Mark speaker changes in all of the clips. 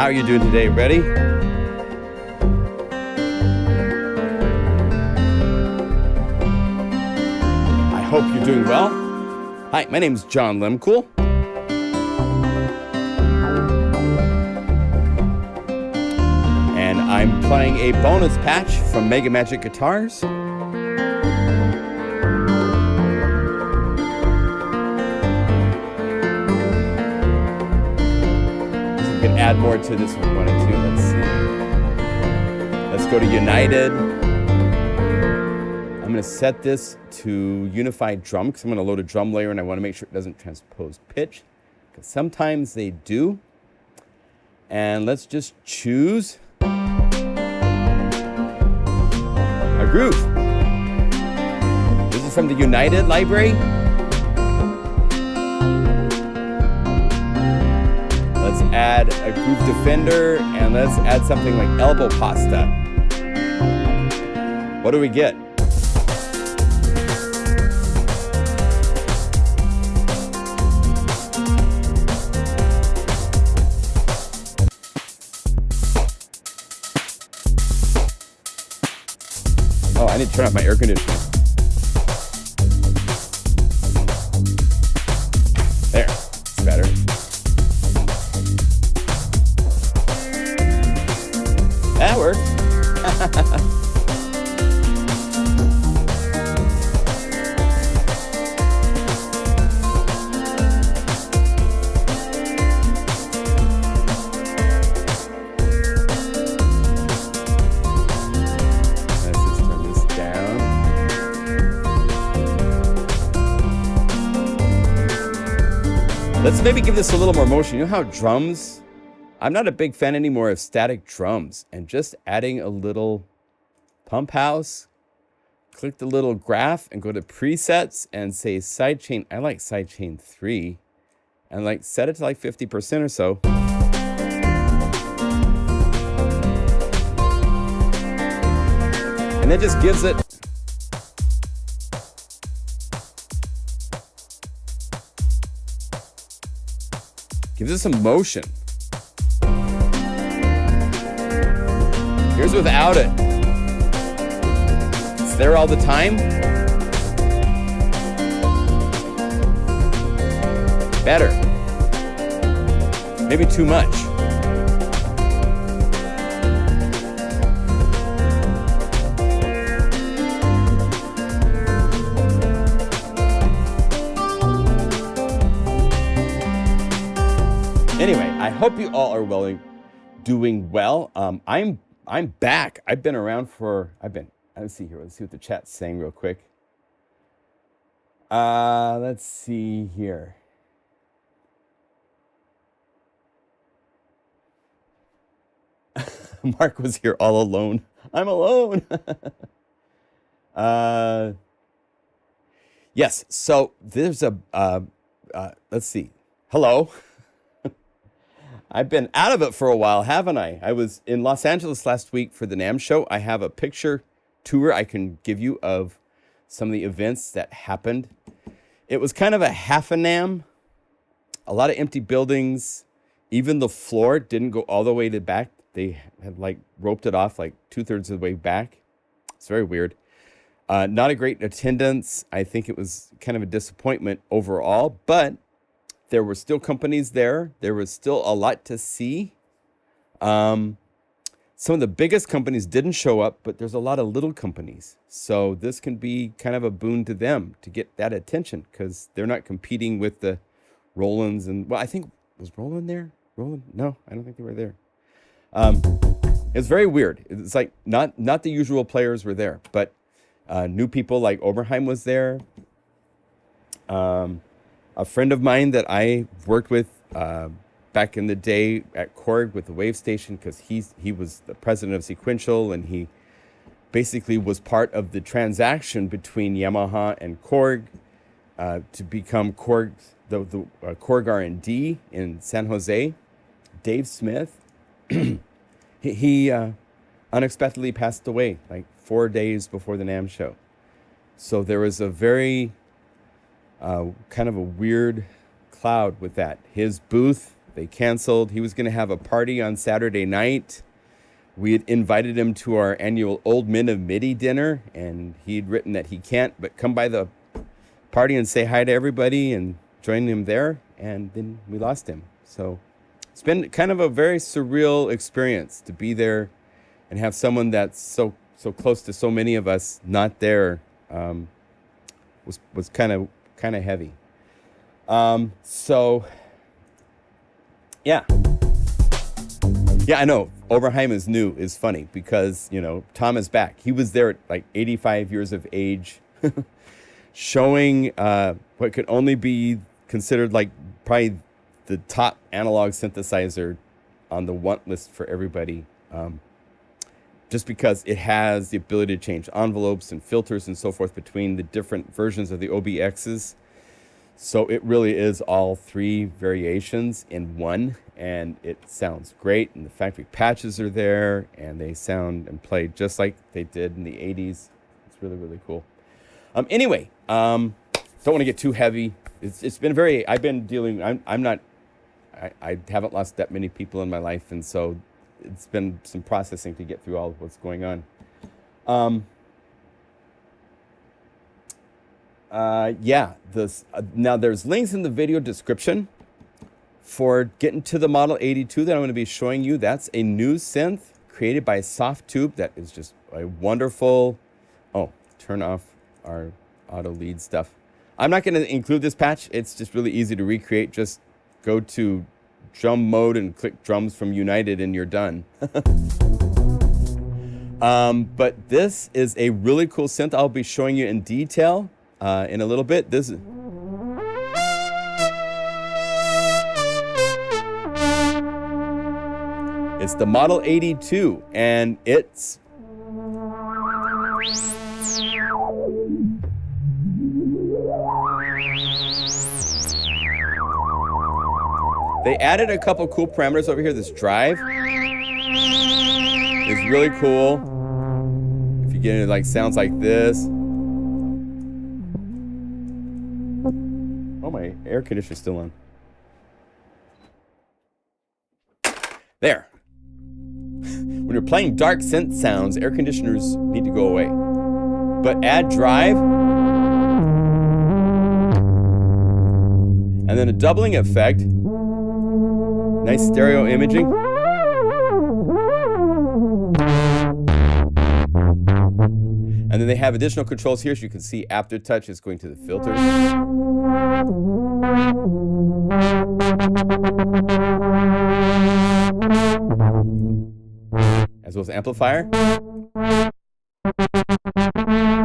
Speaker 1: How are you doing today? Ready? I hope you're doing well. Hi, my name is John Lemcool. And I'm playing a bonus patch from MegaMagic Guitars. Add more to this one, 1 and 2. Let's see. Let's go to United. I'm going to set this to Unify drum because I'm going to load a drum layer and I want to make sure it doesn't transpose pitch because sometimes they do. And let's just choose a groove. This is from the United library. Let's add a groove defender and let's add something like elbow pasta. What do we get? Oh, I need to turn off my air conditioner. There, it's better. That works. Let's just turn this down. Let's maybe give this a little more motion. You know how drums, I'm not a big fan anymore of static drums, and just adding a little pump house, click the little graph and go to presets and say sidechain. I like sidechain 3 and like set it to like 50% or so. And then just gives it some motion. Here's without it. It's there all the time. Better. Maybe too much. Anyway, I hope you all are doing well. I'm back. I've been around for, let's see here. Let's see what the chat's saying real quick. Let's see here. Mark was here all alone. I'm alone. Yes, so there's let's see. Hello. I've been out of it for a while, haven't I? I was in Los Angeles last week for the NAMM show. I have a picture tour I can give you of some of the events that happened. It was kind of a half a NAMM, a lot of empty buildings. Even the floor didn't go all the way to back. They had like roped it off like 2/3 of the way back. It's very weird. Not a great attendance. I think it was kind of a disappointment overall, but there were still companies there. There was still a lot to see. Some of the biggest companies didn't show up, but there's a lot of little companies. So this can be kind of a boon to them to get that attention because they're not competing with the Rolands. And, well, I think, was Roland there? Roland? No, I don't think they were there. It's very weird. It's like not the usual players were there, but new people like Oberheim was there. A friend of mine that I worked with back in the day at Korg with the Wave Station, because he was the president of Sequential, and he basically was part of the transaction between Yamaha and Korg to become Korg, the Korg R&D in San Jose. Dave Smith, he unexpectedly passed away like 4 days before the NAMM show. So there was a very kind of a weird cloud with that. His booth they canceled. He was going to have a party on Saturday night. We had invited him to our annual Old Men of MIDI dinner, and he'd written that he can't, but come by the party and say hi to everybody and join him there, and then we lost him. So it's been kind of a very surreal experience to be there and have someone that's so close to so many of us not there. Was kind of heavy. So yeah, I know Oberheim is new is funny because, you know, Tom is back. He was there at like 85 years of age, showing what could only be considered like probably the top analog synthesizer on the want list for everybody. Just because it has the ability to change envelopes and filters and so forth between the different versions of the OBXs. So it really is all three variations in one, and it sounds great. And the factory patches are there, and they sound and play just like they did in the 80s. It's really, really cool. Anyway, don't want to get too heavy. It's been very, I've been dealing, I haven't lost that many people in my life, and so it's been some processing to get through all of what's going on. Now there's links in the video description for getting to the Model 82 that I'm going to be showing you. That's a new synth created by Softube that is just a wonderful... Oh, turn off our auto lead stuff. I'm not going to include this patch. It's just really easy to recreate. Just go to drum mode and click drums from United and you're done. But this is a really cool synth I'll be showing you in detail in a little bit. This is... It's the Model 82, and it's... They added a couple cool parameters over here. This drive is really cool. If you get it, like sounds like this. Oh, my air conditioner's still on. There. When you're playing dark synth sounds, air conditioners need to go away. But add drive. And then a doubling effect. Nice stereo imaging. And then they have additional controls here, so you can see Aftertouch is going to the filters. As well as amplifier,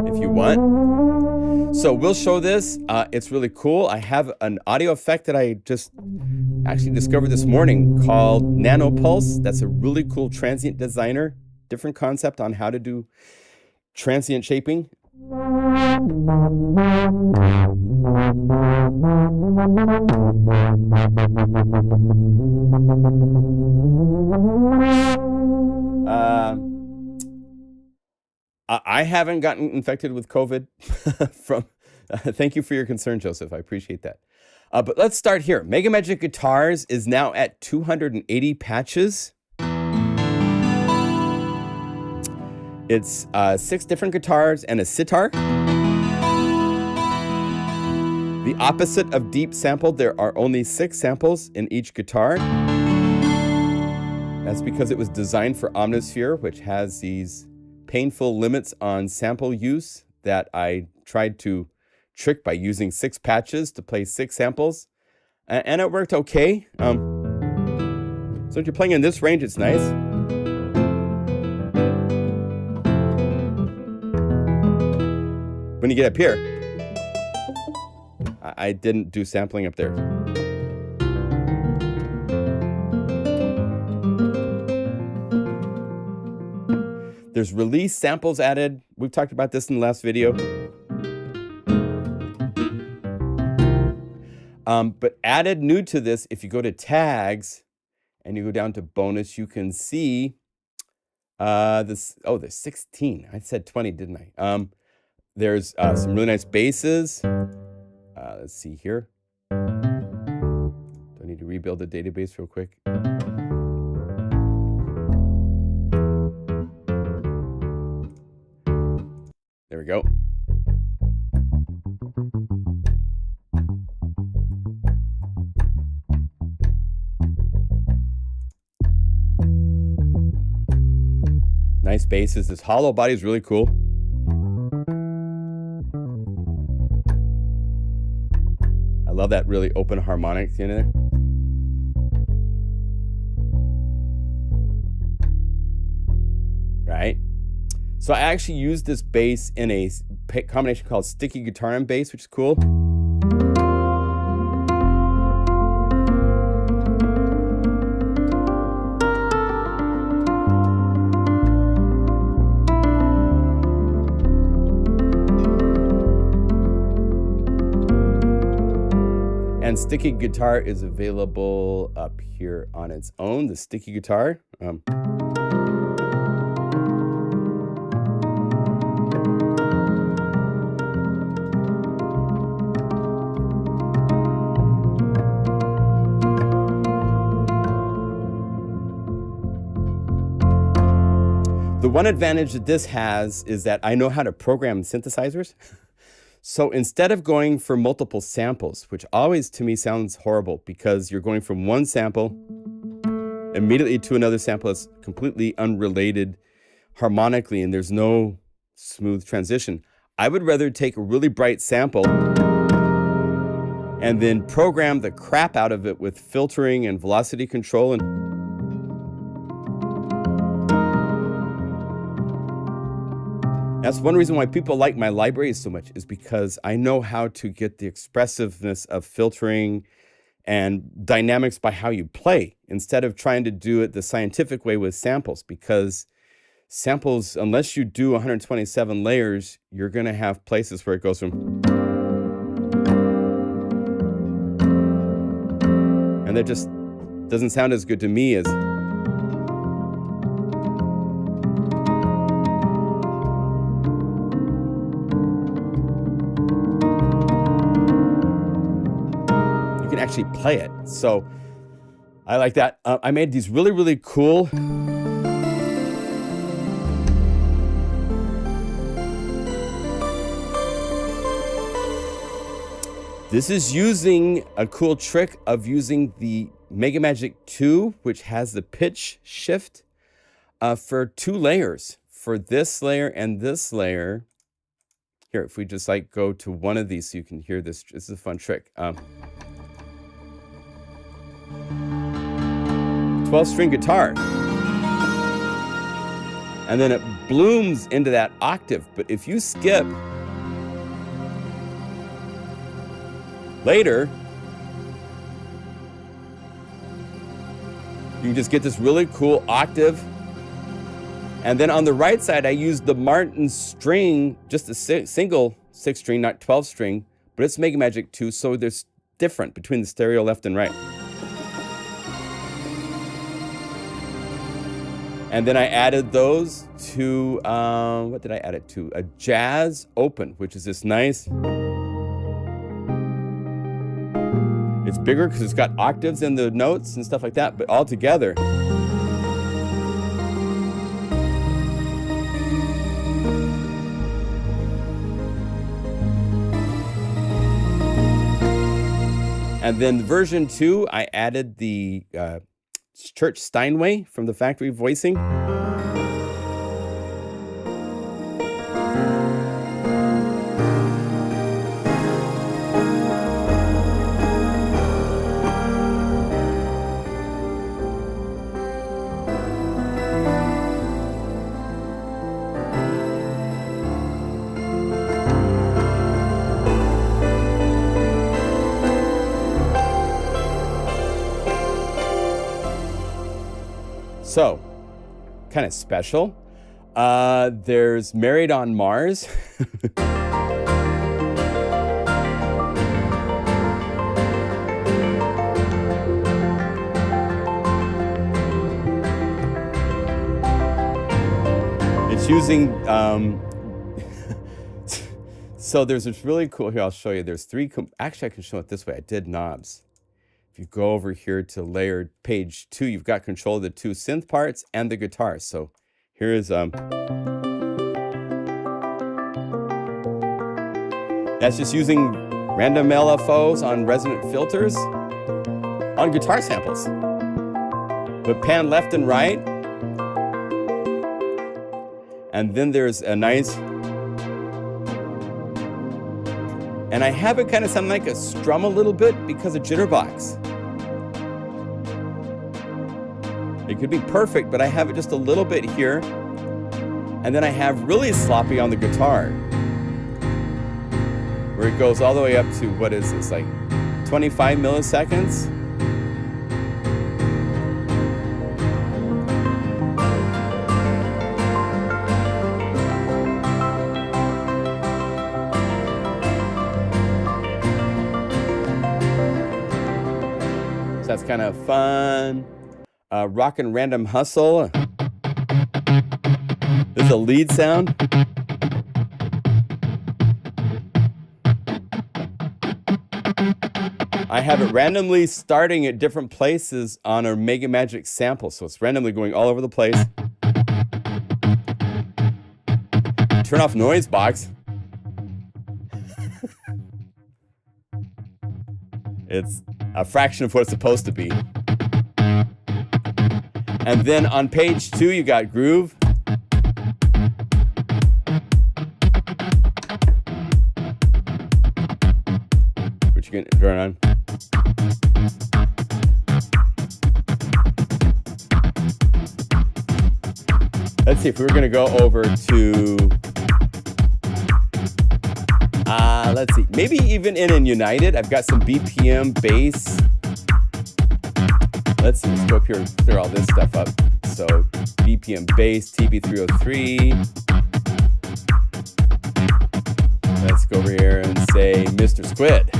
Speaker 1: if you want. So we'll show this. It's really cool. I have an audio effect that I just actually discovered this morning called Nano Pulse. That's a really cool transient designer. Different concept on how to do transient shaping. I haven't gotten infected with COVID from... Thank you for your concern, Joseph. I appreciate that. But let's start here. MegaMagic Guitars is now at 280 patches. It's 6 different guitars and a sitar. The opposite of deep sample, there are only 6 samples in each guitar. That's because it was designed for Omnisphere, which has these painful limits on sample use that I tried to trick by using 6 patches to play 6 samples. And it worked okay. So if you're playing in this range, it's nice. When you get up here, I didn't do sampling up there. There's release samples added. We've talked about this in the last video. But added new to this, if you go to tags and you go down to bonus, you can see this. Oh, there's 16. I said 20, didn't I? There's some really nice basses. Let's see here. Do I need to rebuild the database real quick. There we go. Nice basses. This hollow body is really cool. I love that really open harmonic in there. Right? So I actually used this bass in a combination called sticky guitar and bass, which is cool. And sticky guitar is available up here on its own, the sticky guitar. The one advantage that this has is that I know how to program synthesizers. So instead of going for multiple samples, which always to me sounds horrible because you're going from one sample immediately to another sample that's completely unrelated harmonically and there's no smooth transition, I would rather take a really bright sample and then program the crap out of it with filtering and velocity control. And that's one reason why people like my library so much, is because I know how to get the expressiveness of filtering and dynamics by how you play, instead of trying to do it the scientific way with samples. Because samples, unless you do 127 layers, you're going to have places where it goes from... And that just doesn't sound as good to me as... actually play it. So I like that. I made these really, really cool this is using a cool trick of using the MegaMagic 2, which has the pitch shift for 2 layers, for this layer and this layer. Here, if we just like go to one of these so you can hear this. This is a fun trick. 12-string guitar, and then it blooms into that octave. But if you skip later, you can just get this really cool octave. And then on the right side, I used the Martin string, just a single 6-string, not 12-string, but it's MegaMagic 2, so there's different between the stereo left and right. And then I added those to, what did I add it to? A jazz open, which is this nice. It's bigger because it's got octaves in the notes and stuff like that, but all together. And then version 2, I added the Church Steinway from the factory voicing. So, kind of special. There's Married on Mars. It's using, so there's this really cool, here I'll show you. There's 3, actually I can show it this way. I did knobs. If you go over here to layer page 2, you've got control of the 2 synth parts and the guitar. So here is that's just using random LFOs on resonant filters on guitar samples. But pan left and right. And then there's a nice, and I have it kind of sound like a strum a little bit because of jitterbox. It could be perfect, but I have it just a little bit here. And then I have really sloppy on the guitar, where it goes all the way up to, what is this, like 25 milliseconds? So that's kind of fun. Rockin' Random Hustle. This is a lead sound. I have it randomly starting at different places on a MegaMagic sample, so it's randomly going all over the place. Turn off noise box. It's a fraction of what it's supposed to be. And then on page 2, you got groove. Which you can turn on. Let's see if we were going to go over to, let's see, maybe even in United, I've got some Bpm Bass. Let's see, let's go up here and clear all this stuff up. So Bpm Bass, TB303. Let's go over here and say Mr. Squid.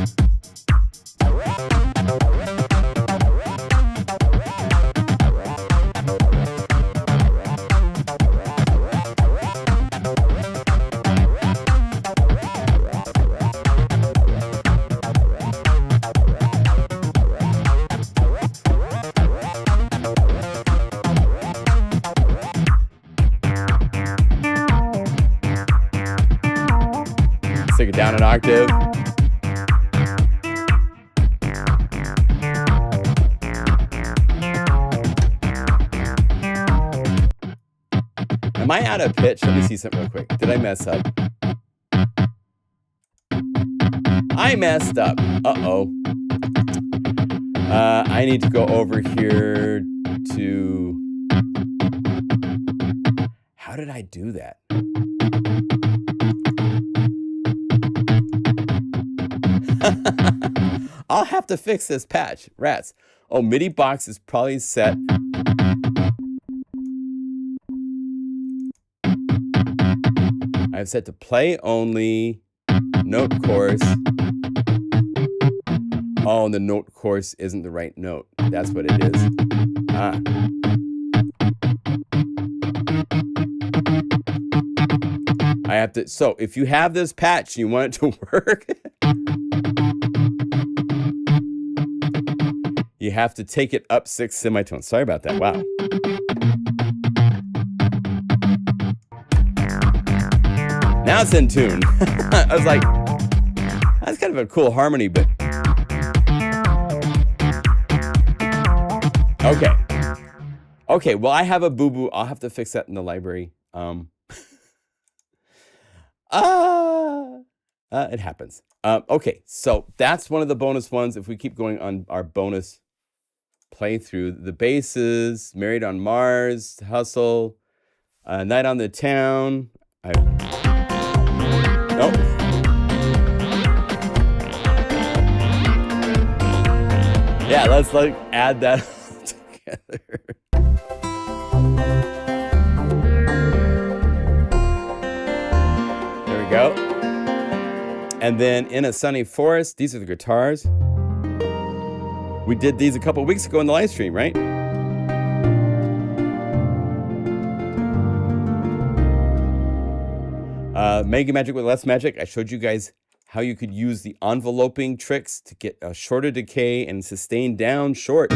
Speaker 1: Take it down an octave. Am I out of pitch? Let me see something real quick. Did I mess up? I messed up. Uh-oh. I need to go over here to... How did I do that? I'll have to fix this patch. Rats. Oh, MIDI box is probably set. I've set to play only, note course. Oh, and the note course isn't the right note. That's what it is. I have to, so if you have this patch and you want it to work, you have to take it up 6 semitones. Sorry about that. Wow. Now it's in tune. I was like, that's kind of a cool harmony, but okay. Okay, well, I have a boo-boo. I'll have to fix that in the library. It happens. Okay, so that's one of the bonus ones. If we keep going on our bonus playthrough, the basses, Married on Mars, Hustle, Night on the Town. Nope. Yeah, let's like add that all together. There we go. And then In a Sunny Forest, these are the guitars. We did these a couple weeks ago in the live stream, right? MegaMagic with less magic. I showed you guys how you could use the enveloping tricks to get a shorter decay and sustain down short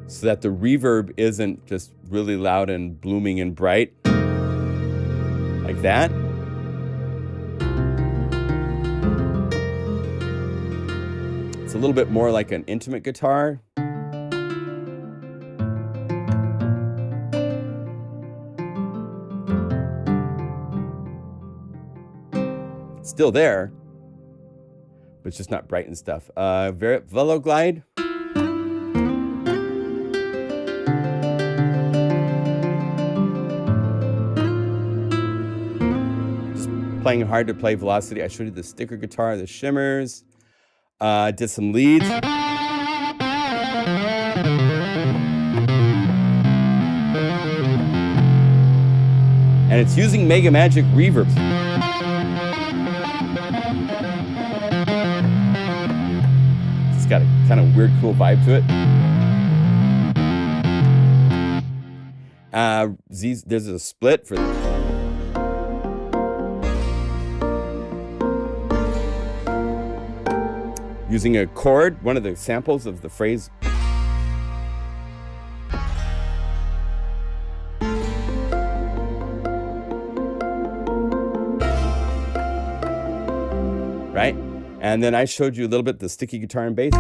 Speaker 1: so that the reverb isn't just really loud and blooming and bright like that. It's a little bit more like an intimate guitar. It's still there, but it's just not bright and stuff. Velo Glide. Just playing hard to play velocity. I showed you the sticker guitar, the shimmers. Did some leads. And it's using MegaMagic reverbs. It's got a kind of weird, cool vibe to it. There's a split for using a chord, one of the samples of the phrase. Right? And then I showed you a little bit the sticky guitar and bass.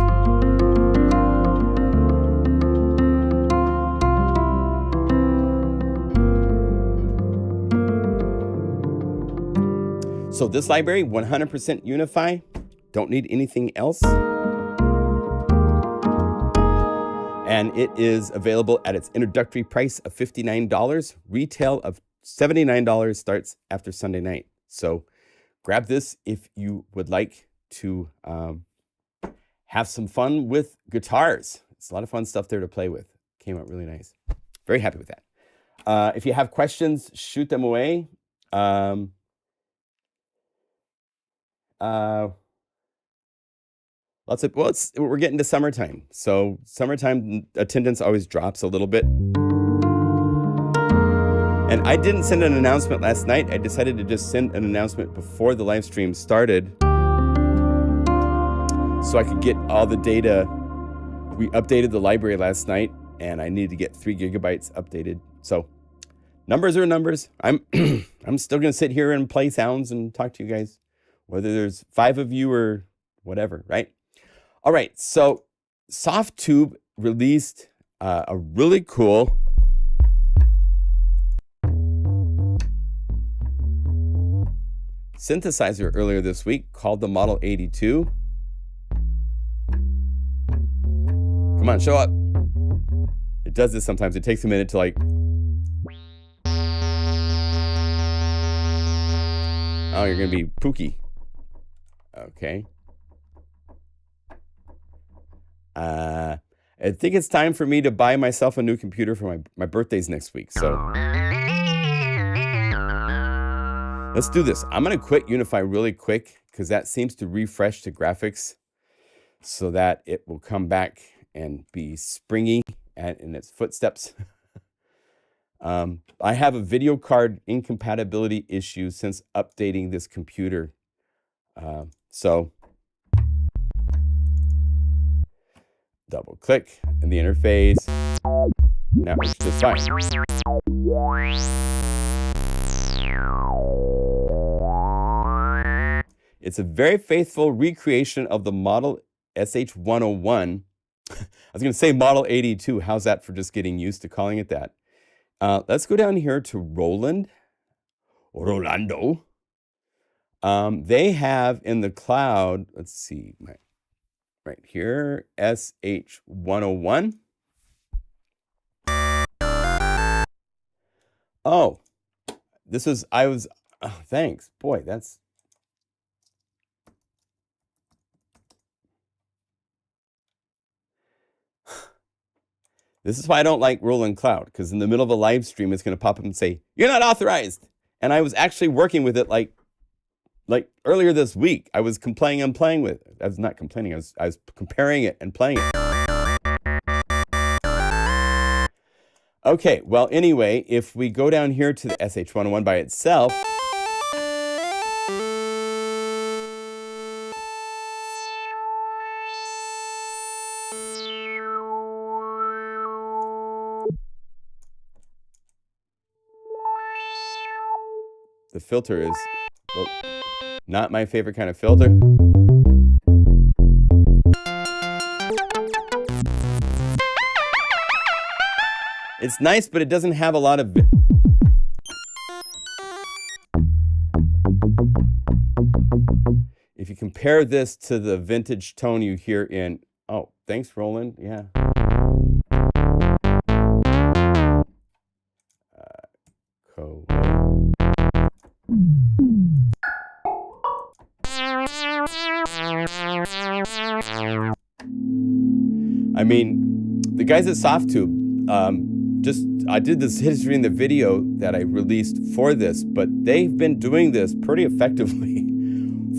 Speaker 1: So this library, 100% Unify. Don't need anything else. And it is available at its introductory price of $59. Retail of $79 starts after Sunday night. So grab this if you would like to have some fun with guitars. It's a lot of fun stuff there to play with. Came out really nice. Very happy with that. If you have questions, shoot them away. We're getting to summertime. So summertime attendance always drops a little bit. And I didn't send an announcement last night. I decided to just send an announcement before the live stream started so I could get all the data. We updated the library last night and I needed to get 3 gigabytes updated. So numbers are numbers. I'm still going to sit here and play sounds and talk to you guys, whether there's 5 of you or whatever, right? All right, so Softube released a really cool synthesizer earlier this week called the Model 82. Come on, show up. It does this sometimes. It takes a minute to like... Oh, you're going to be Pookie. Okay. I think it's time for me to buy myself a new computer for my birthday's next week. So let's do this. I'm going to quit Unify really quick because that seems to refresh the graphics so that it will come back and be springy in its footsteps. I have a video card incompatibility issue since updating this computer. So double click in the interface. Now it's just fine. It's a very faithful recreation of the Model SH101. I was going to say Model 82. How's that for just getting used to calling it that? Let's go down here to Rolando. They have in the cloud, let's see, right here, SH101. Oh, thanks. Boy, that's, this is why I don't like Roland Cloud, because in the middle of a live stream, it's going to pop up and say, "You're not authorized." And I was actually working with it like earlier this week. I was complaining and playing with it. I was not complaining. I was comparing it and playing it. Okay, well, anyway, if we go down here to the SH101 by itself, The filter is, well, not my favorite kind of filter. It's nice, but it doesn't have a lot of... If you compare this to the vintage tone you hear in... Oh, thanks, Roland. Yeah. I mean, the guys at Softube, I did this history in the video that I released for this, but they've been doing this pretty effectively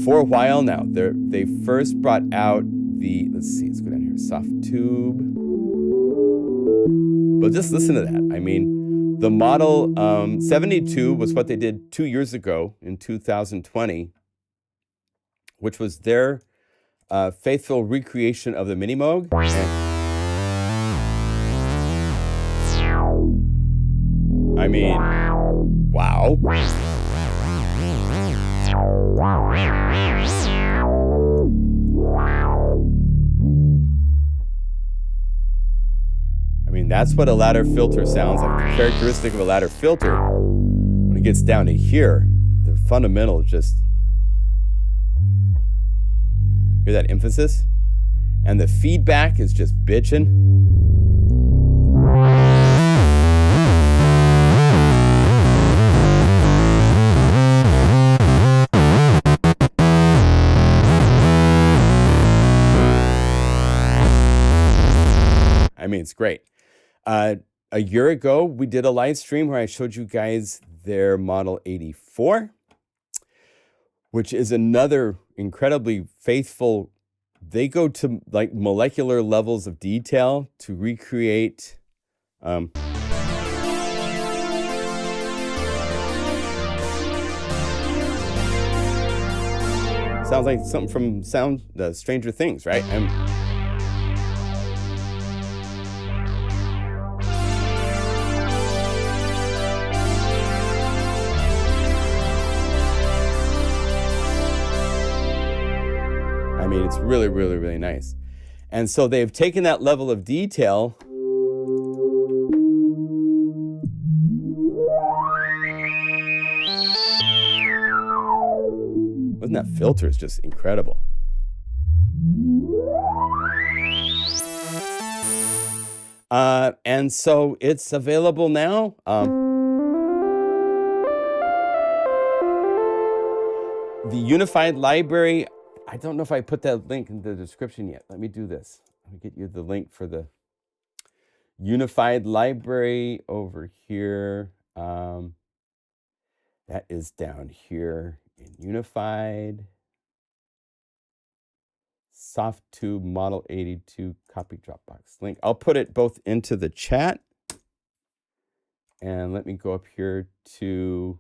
Speaker 1: for a while now. They first brought out the, let's see, let's go down here, Softube. But just listen to that. I mean, the model 72 was what they did 2 years ago in 2020, which was their faithful recreation of the Mini Moog. I mean, wow. I mean, that's what a ladder filter sounds like. The characteristic of a ladder filter, when it gets down to here, the fundamental just... Hear that emphasis? And the feedback is just bitchin'. I mean, it's great. A year ago, we did a live stream where I showed you guys their Model 84, which is another incredibly faithful. They go to like molecular levels of detail to recreate. Sounds like something from Stranger Things, right? I mean, it's really, really, really nice. And so they've taken that level of detail. Wasn't that filter is just incredible. And so it's available now. The Unified library, I don't know if I put that link in the description yet. Let me do this. Let me get you the link for the Unified library over here. That is down here in Unified. Softube Model 82 copy Dropbox link. I'll put it both into the chat. And let me go up here to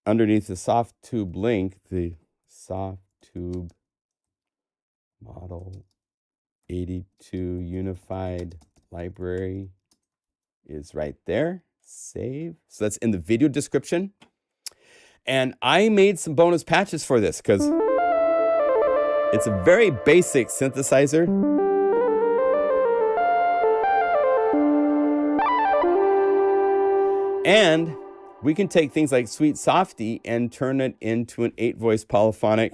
Speaker 1: underneath the Softube link, the Softube Model 82 Unified library is right there. Save. So that's in the video description. And I made some bonus patches for this because it's a very basic synthesizer. And we can take things like Sweet Softy and turn it into an 8-voice polyphonic.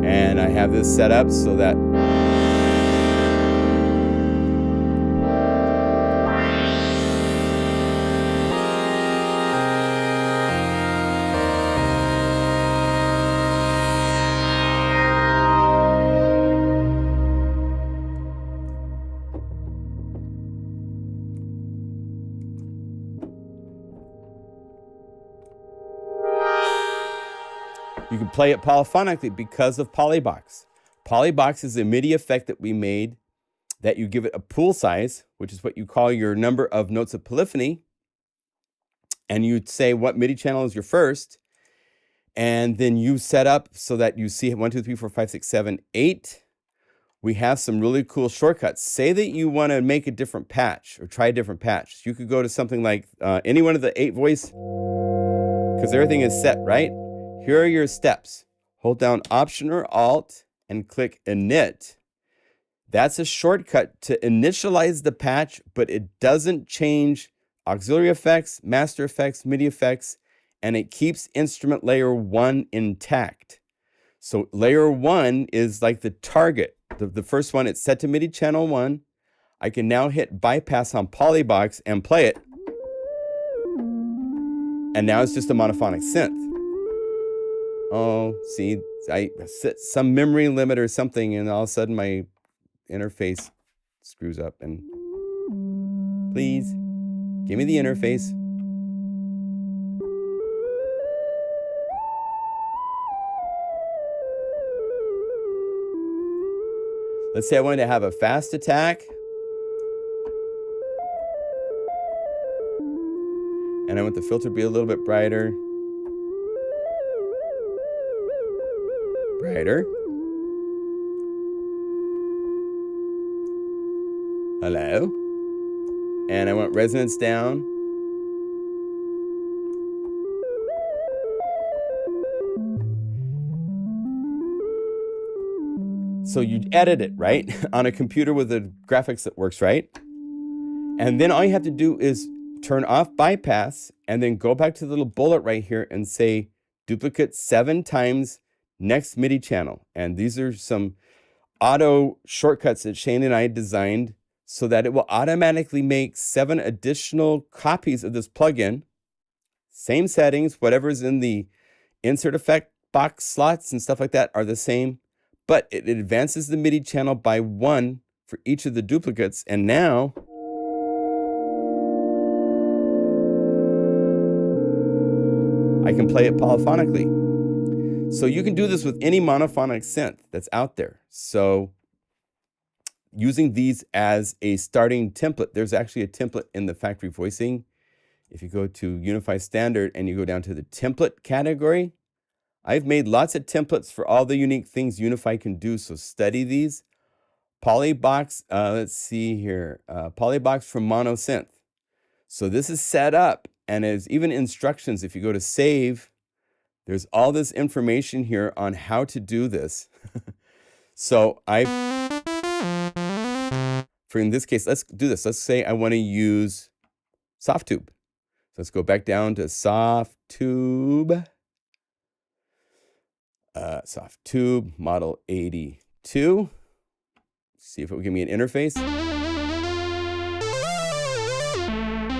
Speaker 1: And I have this set up so that you can play it polyphonically because of Polybox. Polybox is a MIDI effect that we made that you give it a pool size, which is what you call your number of notes of polyphony. And you'd say what MIDI channel is your first. And then you set up so that you see 1, 2, 3, 4, 5, 6, 7, 8. We have some really cool shortcuts. Say that you want to make a different patch or try a different patch. You could go to something like any one of the 8 voice, because everything is set, right? Here are your steps. Hold down Option or Alt and click Init. That's a shortcut to initialize the patch, but it doesn't change auxiliary effects, master effects, MIDI effects, and it keeps instrument layer 1 intact. So layer 1 is like the target. The first one, it's set to MIDI channel 1. I can now hit bypass on Polybox and play it. And now it's just a monophonic synth. Oh, see, I set some memory limit or something, and all of a sudden my interface screws up. And please, give me the interface. Let's say I wanted to have a fast attack. And I want the filter to be a little bit brighter. Brighter. Hello. And I want resonance down. So you edit it, right? On a computer with the graphics that works, right? And then all you have to do is turn off bypass and then go back to the little bullet right here and say duplicate 7 times next MIDI channel. And these are some auto shortcuts that Shane and I designed so that it will automatically make 7 additional copies of this plugin. Same settings, whatever's in the insert effect box slots and stuff like that are the same. But it advances the MIDI channel by 1 for each of the duplicates. And now I can play it polyphonically. So you can do this with any monophonic synth that's out there. So using these as a starting template, there's actually a template in the factory voicing. If you go to Unify Standard and you go down to the template category, I've made lots of templates for all the unique things Unify can do, so study these. Polybox, let's see here, Polybox from Mono Synth. So this is set up, and there's even instructions. If you go to save, there's all this information here on how to do this. So for in this case, let's do this. Let's say I want to use Softube. So let's go back down to Softube. Softube model 82. See if it will give me an interface.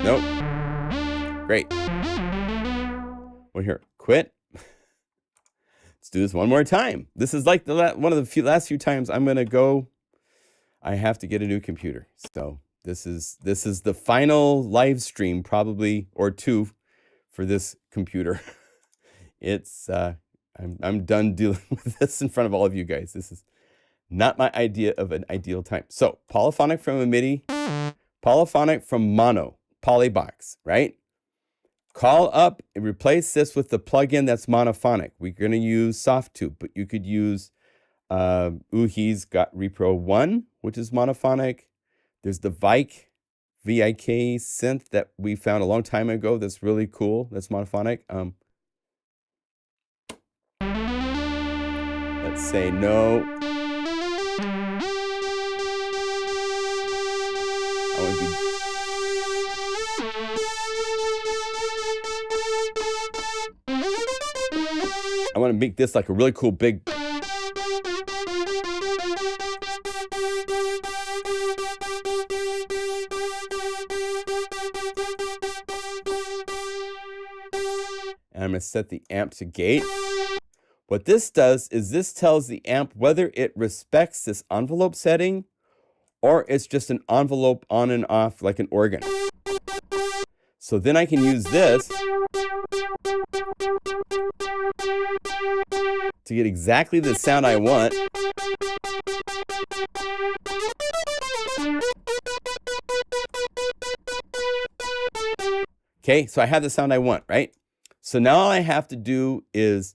Speaker 1: Nope. Great. Well, here, quit. Let's do this one more time. This is like one of the last few times I'm going to go. I have to get a new computer. So this is the final live stream, probably, or 2 for this computer. It's I'm done dealing with this in front of all of you guys. This is not my idea of an ideal time. So polyphonic from a MIDI, polyphonic from mono, Polybox, right? Call up and replace this with the plugin that's monophonic. We're going to use Softube, but you could use Uhi's got Repro 1, which is monophonic. There's the VIK synth that we found a long time ago that's really cool. That's monophonic. Let's say no. I want to make this like a really cool big. And I'm going to set the amp to gate. What this does is this tells the amp whether it respects this envelope setting or it's just an envelope on and off like an organ. So then I can use this to get exactly the sound I want. Okay, so I have the sound I want, right? So now all I have to do is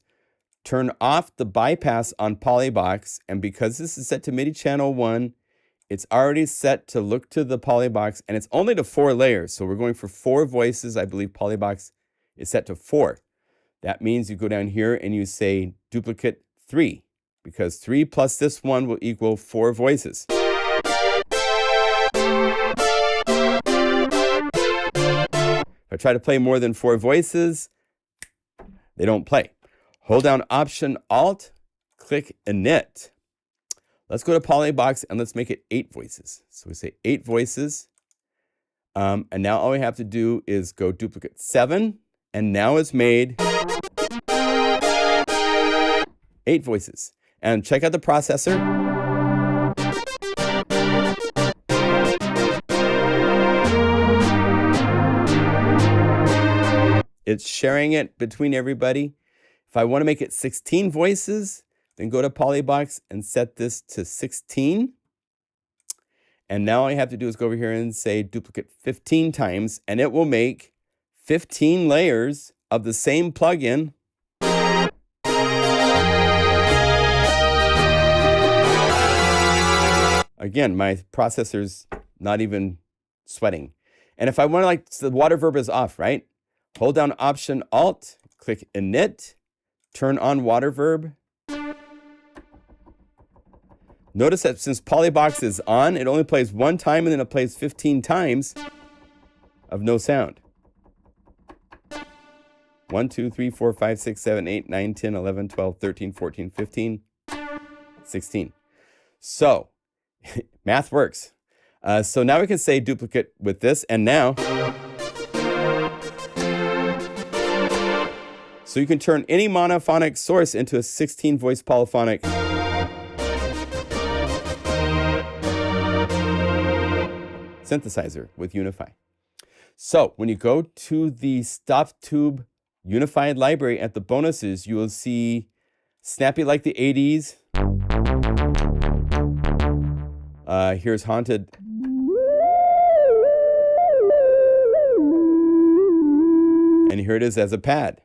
Speaker 1: turn off the bypass on Polybox, and because this is set to MIDI channel 1, it's already set to look to the Polybox, and it's only to 4 layers. So we're going for 4 voices. I believe Polybox is set to 4. That means you go down here and you say duplicate 3, because 3 plus this one will equal 4 voices. If I try to play more than 4 voices, they don't play. Hold down Option Alt, click Init. Let's go to Polybox and let's make it 8 voices. So we say 8 voices. And now all we have to do is go duplicate 7. And now it's made 8 voices. And check out the processor. It's sharing it between everybody. If I want to make it 16 voices, then go to Polybox and set this to 16. And now all I have to do is go over here and say duplicate 15 times, and it will make 15 layers of the same plugin. Again, my processor's not even sweating. And if I want to, like, the water verb is off, right? Hold down Option Alt, click Init, turn on water verb. Notice that since Polybox is on, it only plays 1 time and then it plays 15 times of no sound. 1, 2, 3, 4, 5, 6, 7, 8, 9, 10, 11, 12, 13, 14, 15, 16. So, math works. So now we can say duplicate with this, and now. So you can turn any monophonic source into a 16-voice polyphonic synthesizer with Unify. So when you go to the Softube Unified library at the bonuses, you will see Snappy Like the 80s. Here's Haunted. And here it is as a pad.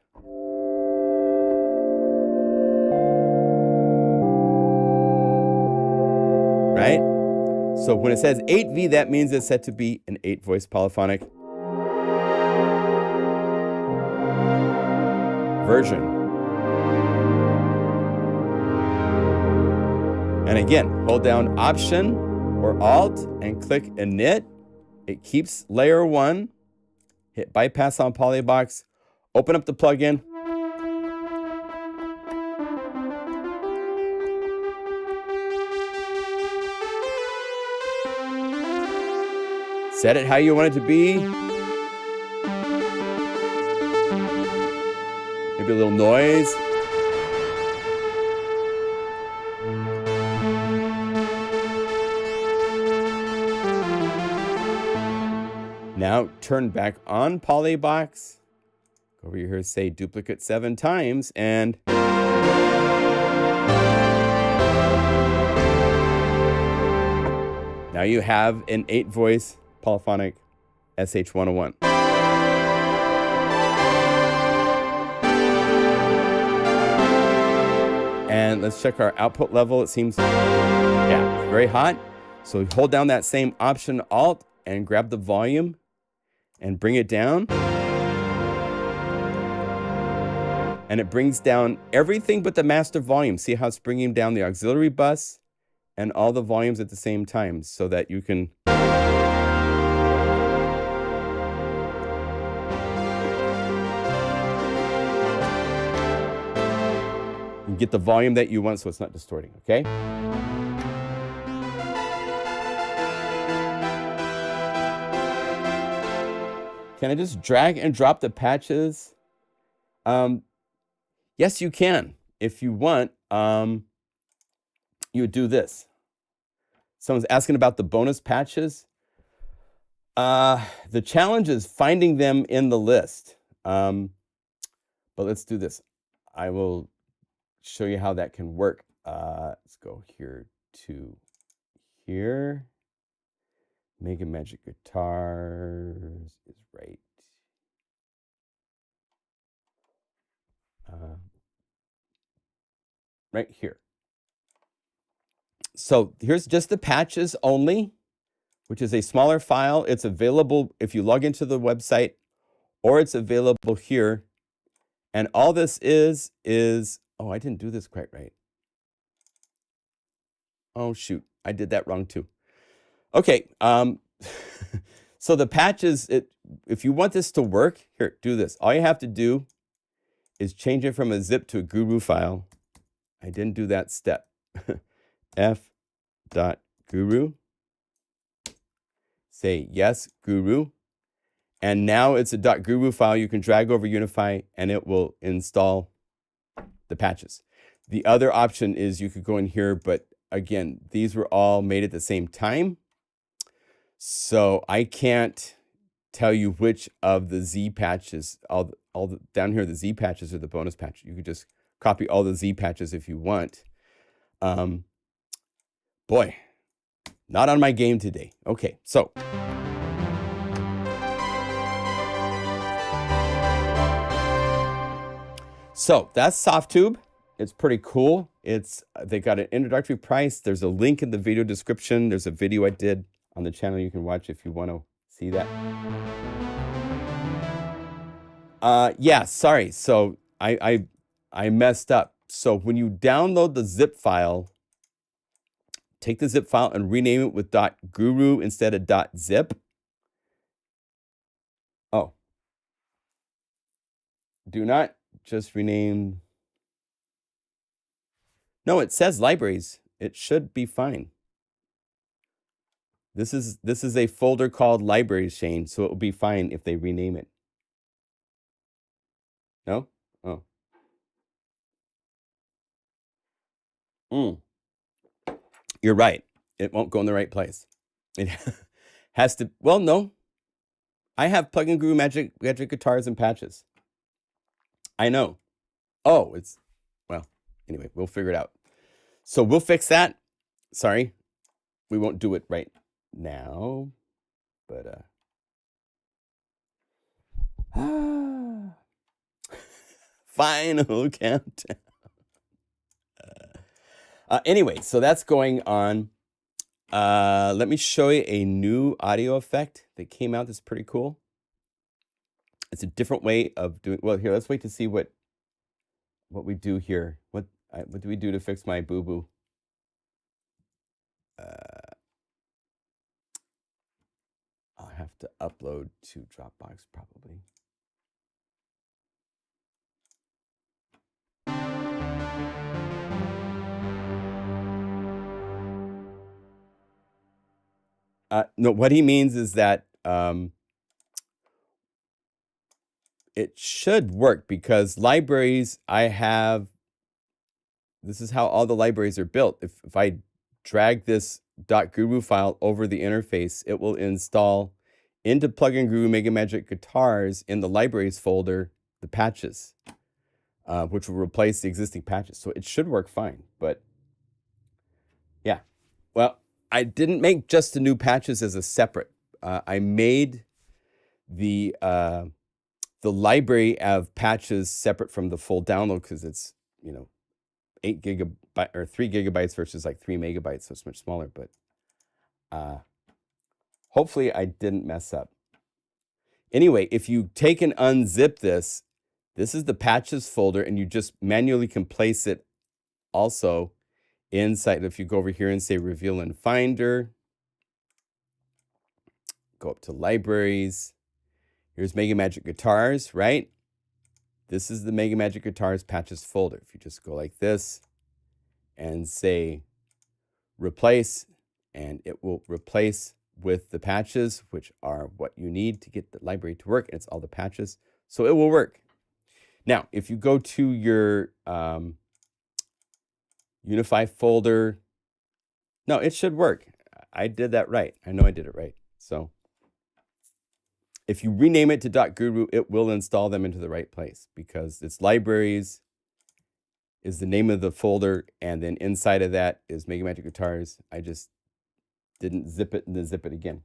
Speaker 1: Right? So when it says 8V, that means it's set to be an 8-voice polyphonic version. And again, hold down Option or Alt and click Init. It keeps layer 1. Hit bypass on Polybox. Open up the plugin. Set it how you want it to be. Maybe a little noise. Now turn back on Polybox. Go over here, say duplicate 7 times, and now you have an 8-voice polyphonic SH101. And let's check our output level. It seems, yeah, it's very hot. So hold down that same Option Alt and grab the volume and bring it down. And it brings down everything but the master volume. See how it's bringing down the auxiliary bus and all the volumes at the same time so that you can get the volume that you want so it's not distorting, okay? Can I just drag and drop the patches? Yes, you can. If you want, you would do this. Someone's asking about the bonus patches. The challenge is finding them in the list. But let's do this. I will show you how that can work. Let's go here to here. MegaMagic Guitars is right. right here. So here's just the patches only, which is a smaller file. It's available if you log into the website, or it's available here. And all this is, oh, I didn't do this quite right. Oh, shoot. I did that wrong too. Okay. So the patches, if you want this to work, here, do this. All you have to do is change it from a zip to a Guru file. I didn't do that step. f.guru. Say yes, Guru. And now it's a .guru file you can drag over Unify and it will install the patches. The other option is you could go in here, but again, these were all made at the same time. So I can't tell you which of the Z patches, down here, the Z patches are the bonus patch. You could just copy all the Z patches if you want. Boy, not on my game today. Okay, so. So that's Softube. It's pretty cool. They got an introductory price. There's a link in the video description. There's a video I did on the channel you can watch if you want to see that. Yeah, sorry. So I messed up. So when you download the zip file, take the zip file and rename it with .guru instead of .zip. Oh. Do not just rename. No, it says libraries. It should be fine. This is a folder called libraries, Shane, so it will be fine if they rename it. No? Oh. You're right. It won't go in the right place. It has to, well, no. I have PlugInGuru Magic Guitars and patches. I know. Oh, well, anyway, we'll figure it out. So we'll fix that. Sorry, we won't do it right now, but final countdown. Anyway, so that's going on. Let me show you a new audio effect that came out that's pretty cool. It's a different way of doing, well, here, let's wait to see what we do here. What do we do to fix my boo-boo? I'll have to upload to Dropbox probably. No, what he means is that it should work because libraries, this is how all the libraries are built. If I drag this .guru file over the interface, it will install into PlugInGuru MegaMagic Guitars in the libraries folder, the patches, which will replace the existing patches. So it should work fine, but yeah. Well, I didn't make just the new patches as a separate. I made the library of patches separate from the full download because it's, 8 gigabyte or 3 gigabytes versus like 3 megabytes, so it's much smaller. But hopefully I didn't mess up. Anyway, if you take and unzip this is the patches folder, and you just manually can place it also inside. If you go over here and say reveal in Finder, go up to libraries. Here's MegaMagic Guitars, right? This is the MegaMagic Guitars patches folder. If you just go like this and say replace, and it will replace with the patches, which are what you need to get the library to work. It's all the patches, so it will work. Now, if you go to your Unify folder, no, it should work. I did that right. I know I did it right. So if you rename it to .guru, it will install them into the right place because it's libraries is the name of the folder, and then inside of that is MegaMagic Guitars. I just didn't zip it and then zip it again.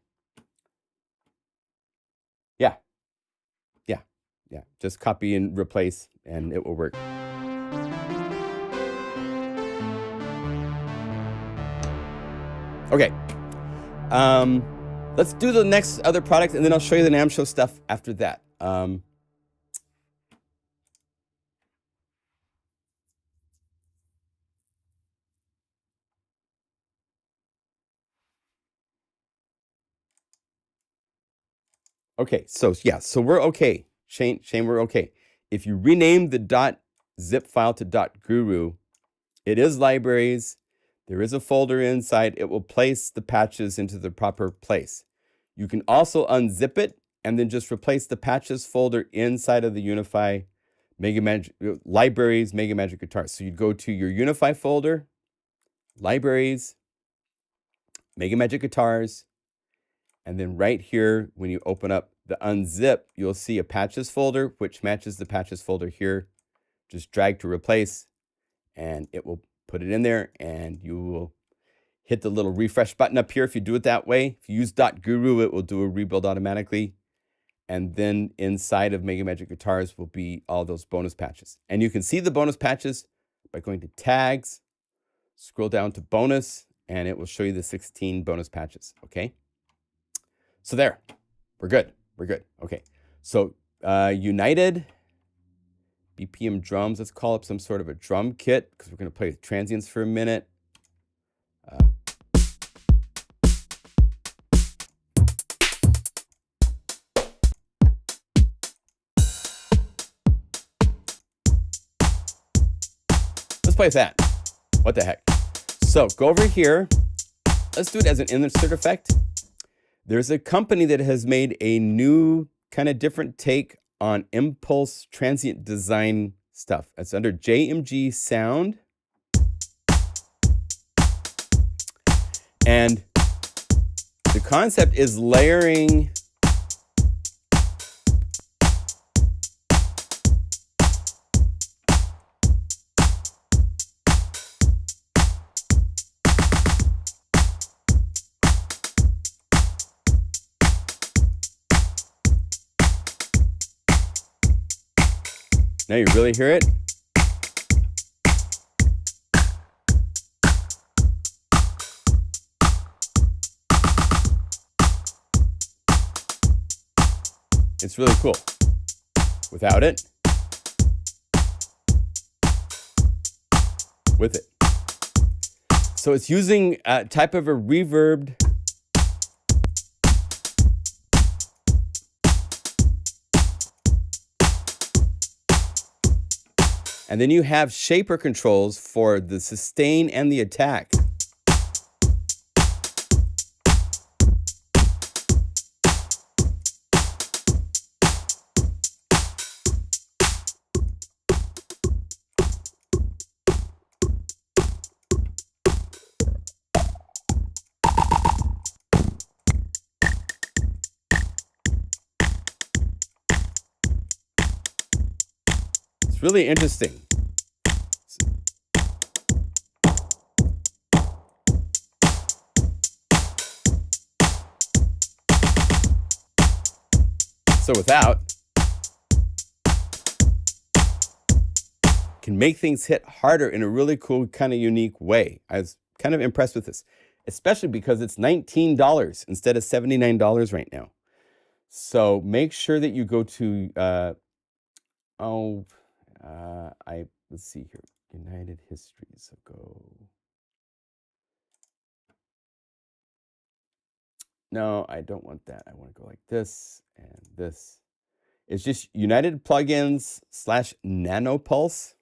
Speaker 1: Yeah. Just copy and replace, and it will work. Okay. Let's do the next other product, and then I'll show you the NAMM show stuff after that. Okay, so yeah, so we're okay. Shane, we're okay. If you rename the .zip file to .guru, it is libraries. There is a folder inside. It will place the patches into the proper place. You can also unzip it and then just replace the patches folder inside of the Unify MegaMagic libraries, MegaMagic Guitars. So you'd go to your Unify folder, libraries, MegaMagic Guitars, and then right here, when you open up the unzip, you'll see a patches folder, which matches the patches folder here. Just drag to replace, and it will put it in there, and you will hit the little refresh button up here if you do it that way. If you use .guru, it will do a rebuild automatically. And then inside of MegaMagic Guitars will be all those bonus patches. And you can see the bonus patches by going to tags, scroll down to bonus, and it will show you the 16 bonus patches, okay? So there, we're good. We're good. Okay. So United BPM drums. Let's call up some sort of a drum kit because we're going to play with transients for a minute. Let's play with that. What the heck? So go over here. Let's do it as an insert effect. There's a company that has made a new kind of different take on impulse transient design stuff. It's under JMG Sound. And the concept is layering Now you really hear it? It's really cool. Without it, with it. So it's using a type of a reverbed and then you have shaper controls for the sustain and the attack. It's really interesting. So without, can make things hit harder in a really cool, kind of unique way. I was kind of impressed with this, especially because it's $19 instead of $79 right now. So make sure that you go to, let's see here, United History, so go. No, I don't want that. I want to go like this and this. It's just United Plugins / Nano Pulse.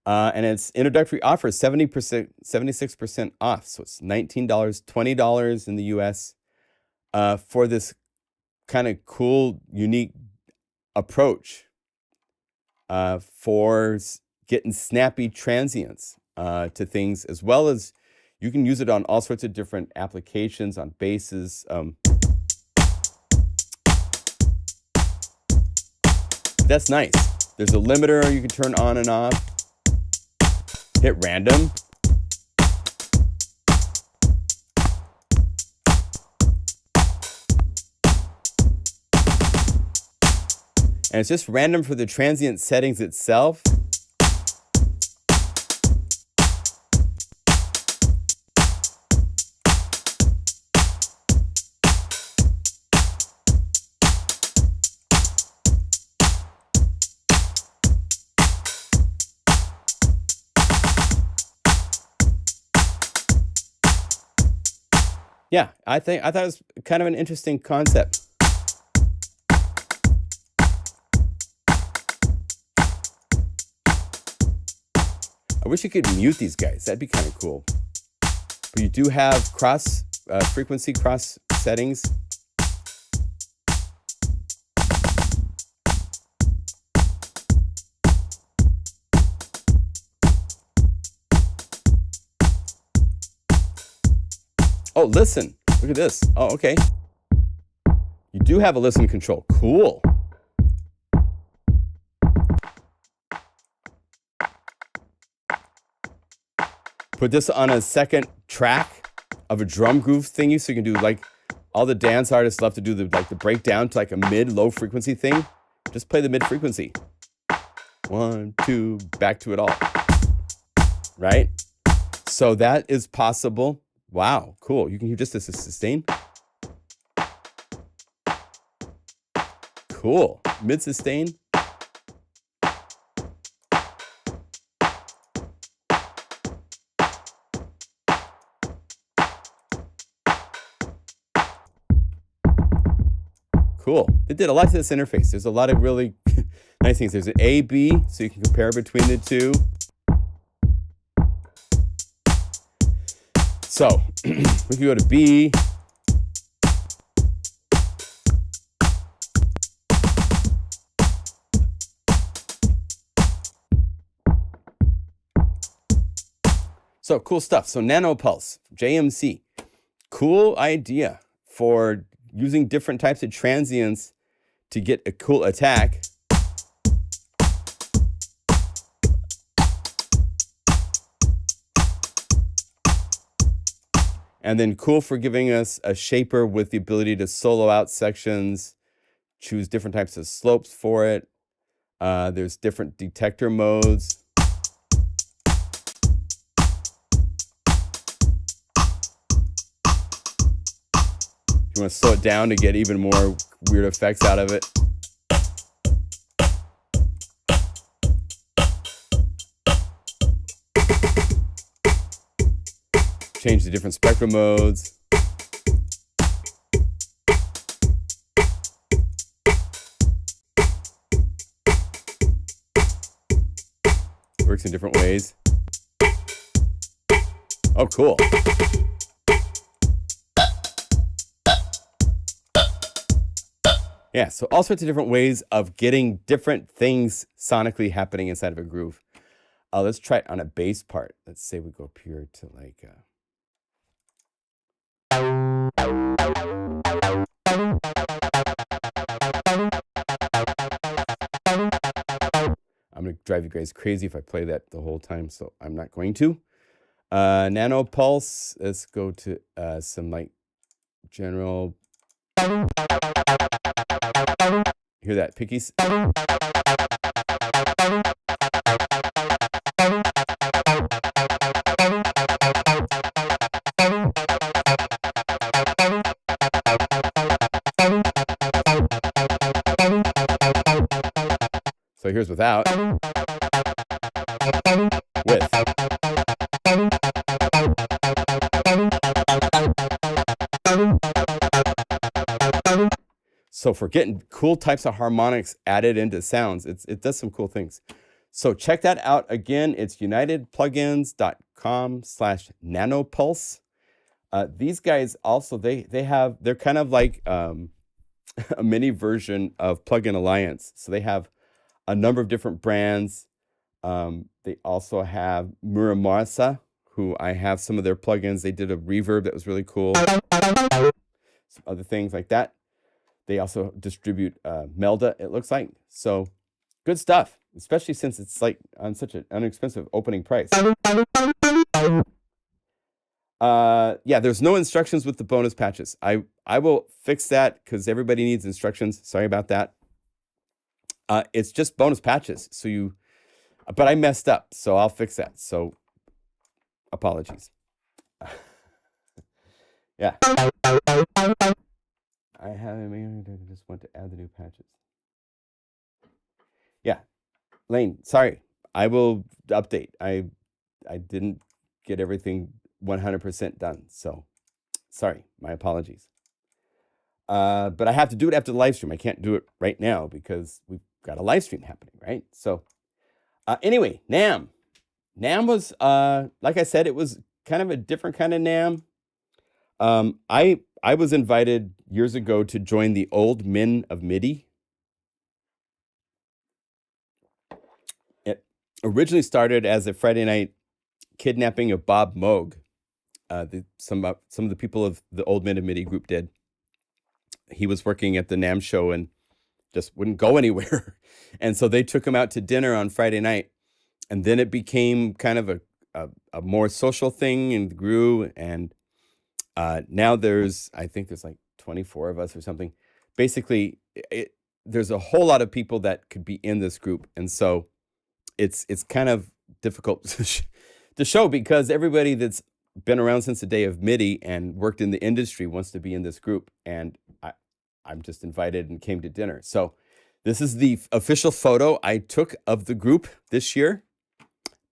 Speaker 1: And its introductory offer is 76% off. So it's $19, $20 in the US for this kind of cool, unique approach for getting snappy transients to things, as well as you can use it on all sorts of different applications, on basses. That's nice. There's a limiter you can turn on and off. Hit random. And it's just random for the transient settings itself. Yeah, I thought it was kind of an interesting concept. I wish you could mute these guys. That'd be kind of cool. But you do have cross frequency cross settings. Oh, listen. Look at this. Oh, okay. You do have a listen control. Cool. Put this on a second track of a drum groove thingy, so you can do like all the dance artists love to do the breakdown to like a mid-low frequency thing. Just play the mid frequency. 1, 2, back to it all. Right? So that is possible. Wow, cool. You can hear just as a sustain. Cool. Mid sustain. Cool. They did a lot to this interface. There's a lot of really nice things. There's an A, B, so you can compare between the two. So we can go to B. So cool stuff. So Nano Pulse, JMC. Cool idea for using different types of transients to get a cool attack. And then cool for giving us a shaper with the ability to solo out sections, choose different types of slopes for it. There's different detector modes. You want to slow it down to get even more weird effects out of it. Change the different spectrum modes. Works in different ways. Oh, cool. Yeah, so all sorts of different ways of getting different things sonically happening inside of a groove. Let's try it on a bass part. Let's say we go up here to like... I'm going to drive you guys crazy if I play that the whole time, so I'm not going to. Nano Pulse, let's go to some like general... Hear that, pickies? So here's without. With. So for getting cool types of harmonics added into sounds, it does some cool things. So check that out. Again, it's unitedplugins.com/nanopulse. These guys also, they're kind of like a mini version of Plugin Alliance. So they have a number of different brands. They also have Muramasa, who I have some of their plugins. They did a reverb that was really cool. Some other things like that. They also distribute Melda, it looks like. So good stuff, especially since it's like on such an inexpensive opening price. Yeah, there's no instructions with the bonus patches. I will fix that because everybody needs instructions. Sorry about that. It's just bonus patches. So but I messed up, so I'll fix that. So apologies. Yeah. I just want to add the new patches. Yeah, Lane, sorry. I will update. I didn't get everything 100% done, so Sorry, my apologies. But I have to do it after the live stream. I can't do it right now because we've got a live stream happening, right? So anyway, NAMM. NAMM was, like I said, it was kind of a different kind of NAMM. I was invited years ago to join the Old Men of MIDI. It originally started as a Friday night kidnapping of Bob Moog. Some of the people of the Old Men of MIDI group did. He was working at the NAMM show and just wouldn't go anywhere. And so they took him out to dinner on Friday night. And then it became kind of a more social thing and grew. And now I think there's like 24 of us or something. Basically, there's a whole lot of people that could be in this group. And so it's kind of difficult to show because everybody that's been around since the day of MIDI and worked in the industry wants to be in this group. And I'm just invited and came to dinner. So this is the official photo I took of the group this year.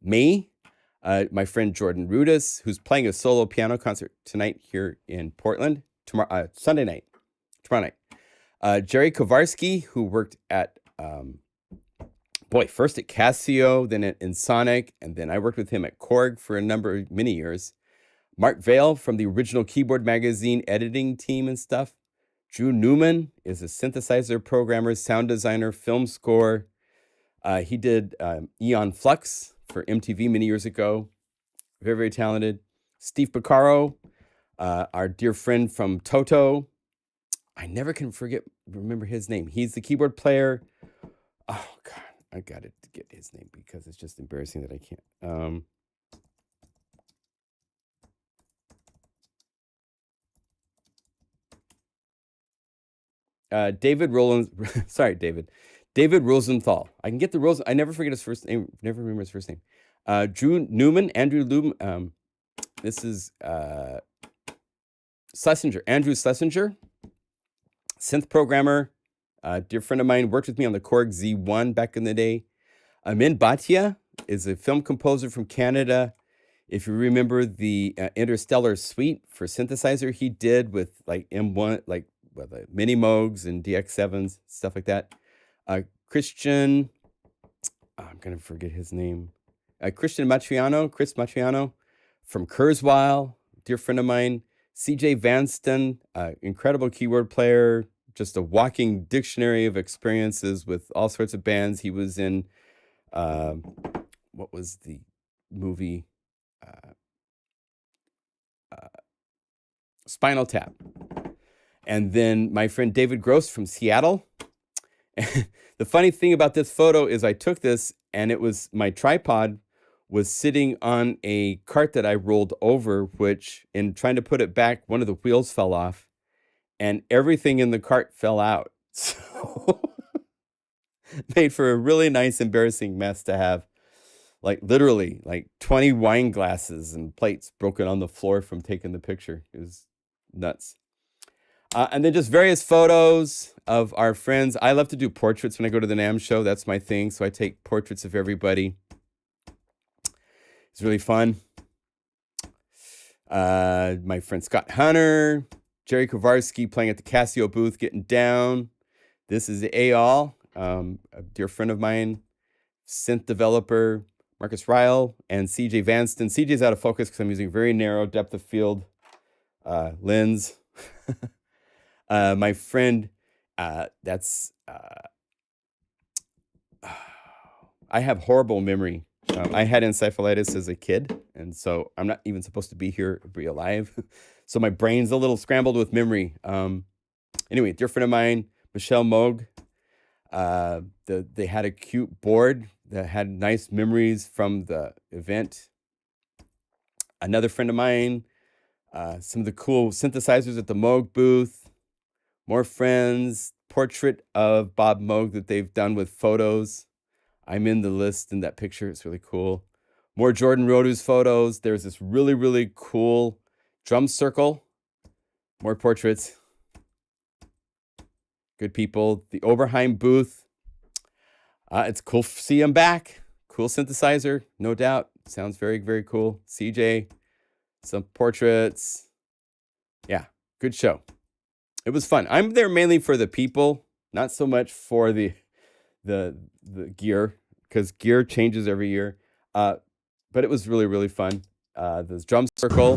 Speaker 1: Me, my friend Jordan Rudis, who's playing a solo piano concert tonight here in Portland, tomorrow, Sunday night, tomorrow night. Jerry Kowarski, who worked at, first at Casio, then at Ensoniq, and then I worked with him at Korg for many years. Mark Vail from the original Keyboard Magazine editing team and stuff. Drew Newman is a synthesizer programmer, sound designer, film score. He did Eon Flux for MTV many years ago. Very, very talented. Steve Piccaro, our dear friend from Toto. I never can remember his name. He's the keyboard player. Oh, God, I got to get his name because it's just embarrassing that I can't. David Rosenthal. I can get the I never forget his first name. Never remember his first name. Andrew Newman. This is Schlesinger. Andrew Schlesinger, synth programmer, dear friend of mine, worked with me on the Korg Z1 back in the day. Amin Bhatia is a film composer from Canada. If you remember the Interstellar Suite for synthesizer, he did with like M1, like with the Mini Moogs and DX7s, stuff like that. Christian, I'm going to forget his name. Chris Matriano from Kurzweil, dear friend of mine. CJ Vanston, incredible keyboard player, just a walking dictionary of experiences with all sorts of bands. He was in, what was the movie? Spinal Tap. And then my friend David Gross from Seattle. The funny thing about this photo is I took this and my tripod was sitting on a cart that I rolled over, which in trying to put it back, one of the wheels fell off and everything in the cart fell out. So made for a really nice, embarrassing mess to have, like literally like 20 wine glasses and plates broken on the floor from taking the picture. It was nuts. And then just various photos of our friends. I love to do portraits when I go to the NAMM show. That's my thing. So I take portraits of everybody. It's really fun. My friend Scott Hunter, Jerry Kowarski playing at the Casio booth, getting down. This is Eyal, a dear friend of mine, synth developer, Marcus Ryle, and CJ Vanston. CJ's out of focus because I'm using very narrow depth of field lens. My friend, I have horrible memory. I had encephalitis as a kid, and so I'm not even supposed to be here, be alive. So my brain's a little scrambled with memory. Anyway, dear friend of mine, Michelle Moog, they had a cute board that had nice memories from the event. Another friend of mine, some of the cool synthesizers at the Moog booth. More friends, portrait of Bob Moog that they've done with photos. I'm in the list in that picture. It's really cool. More Jordan Rodu's photos. There's this really, really cool drum circle. More portraits. Good people. The Oberheim booth. It's cool to see him back. Cool synthesizer, no doubt. Sounds very, very cool. CJ, some portraits. Yeah, good show. It was fun. I'm there mainly for the people, not so much for the gear, because gear changes every year. But it was really, really fun. The drum circle.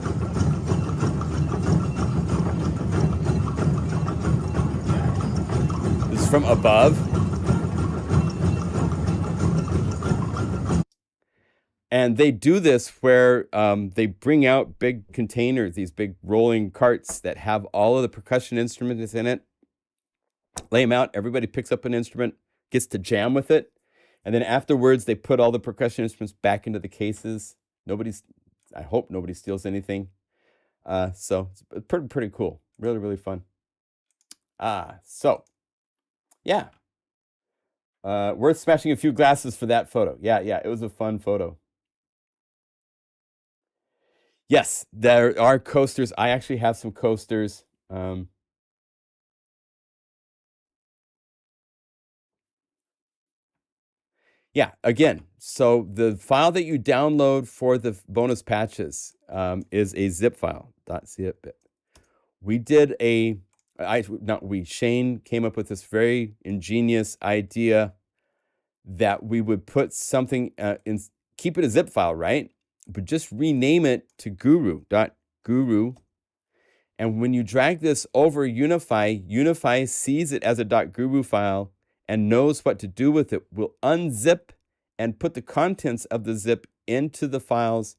Speaker 1: This is from above. And they do this where they bring out big containers, these big rolling carts that have all of the percussion instruments in it, lay them out. Everybody picks up an instrument, gets to jam with it. And then afterwards, they put all the percussion instruments back into the cases. I hope nobody steals anything. So it's pretty cool. Really, really fun. So yeah. Worth smashing a few glasses for that photo. Yeah, it was a fun photo. Yes, there are coasters. I actually have some coasters. Yeah, again, so the file that you download for the bonus patches is a zip file, .zip. Shane came up with this very ingenious idea that we would put something keep it a zip file, right? But just rename it to guru.guru. And when you drag this over Unify sees it as a .guru file and knows what to do with it. Will unzip and put the contents of the zip into the files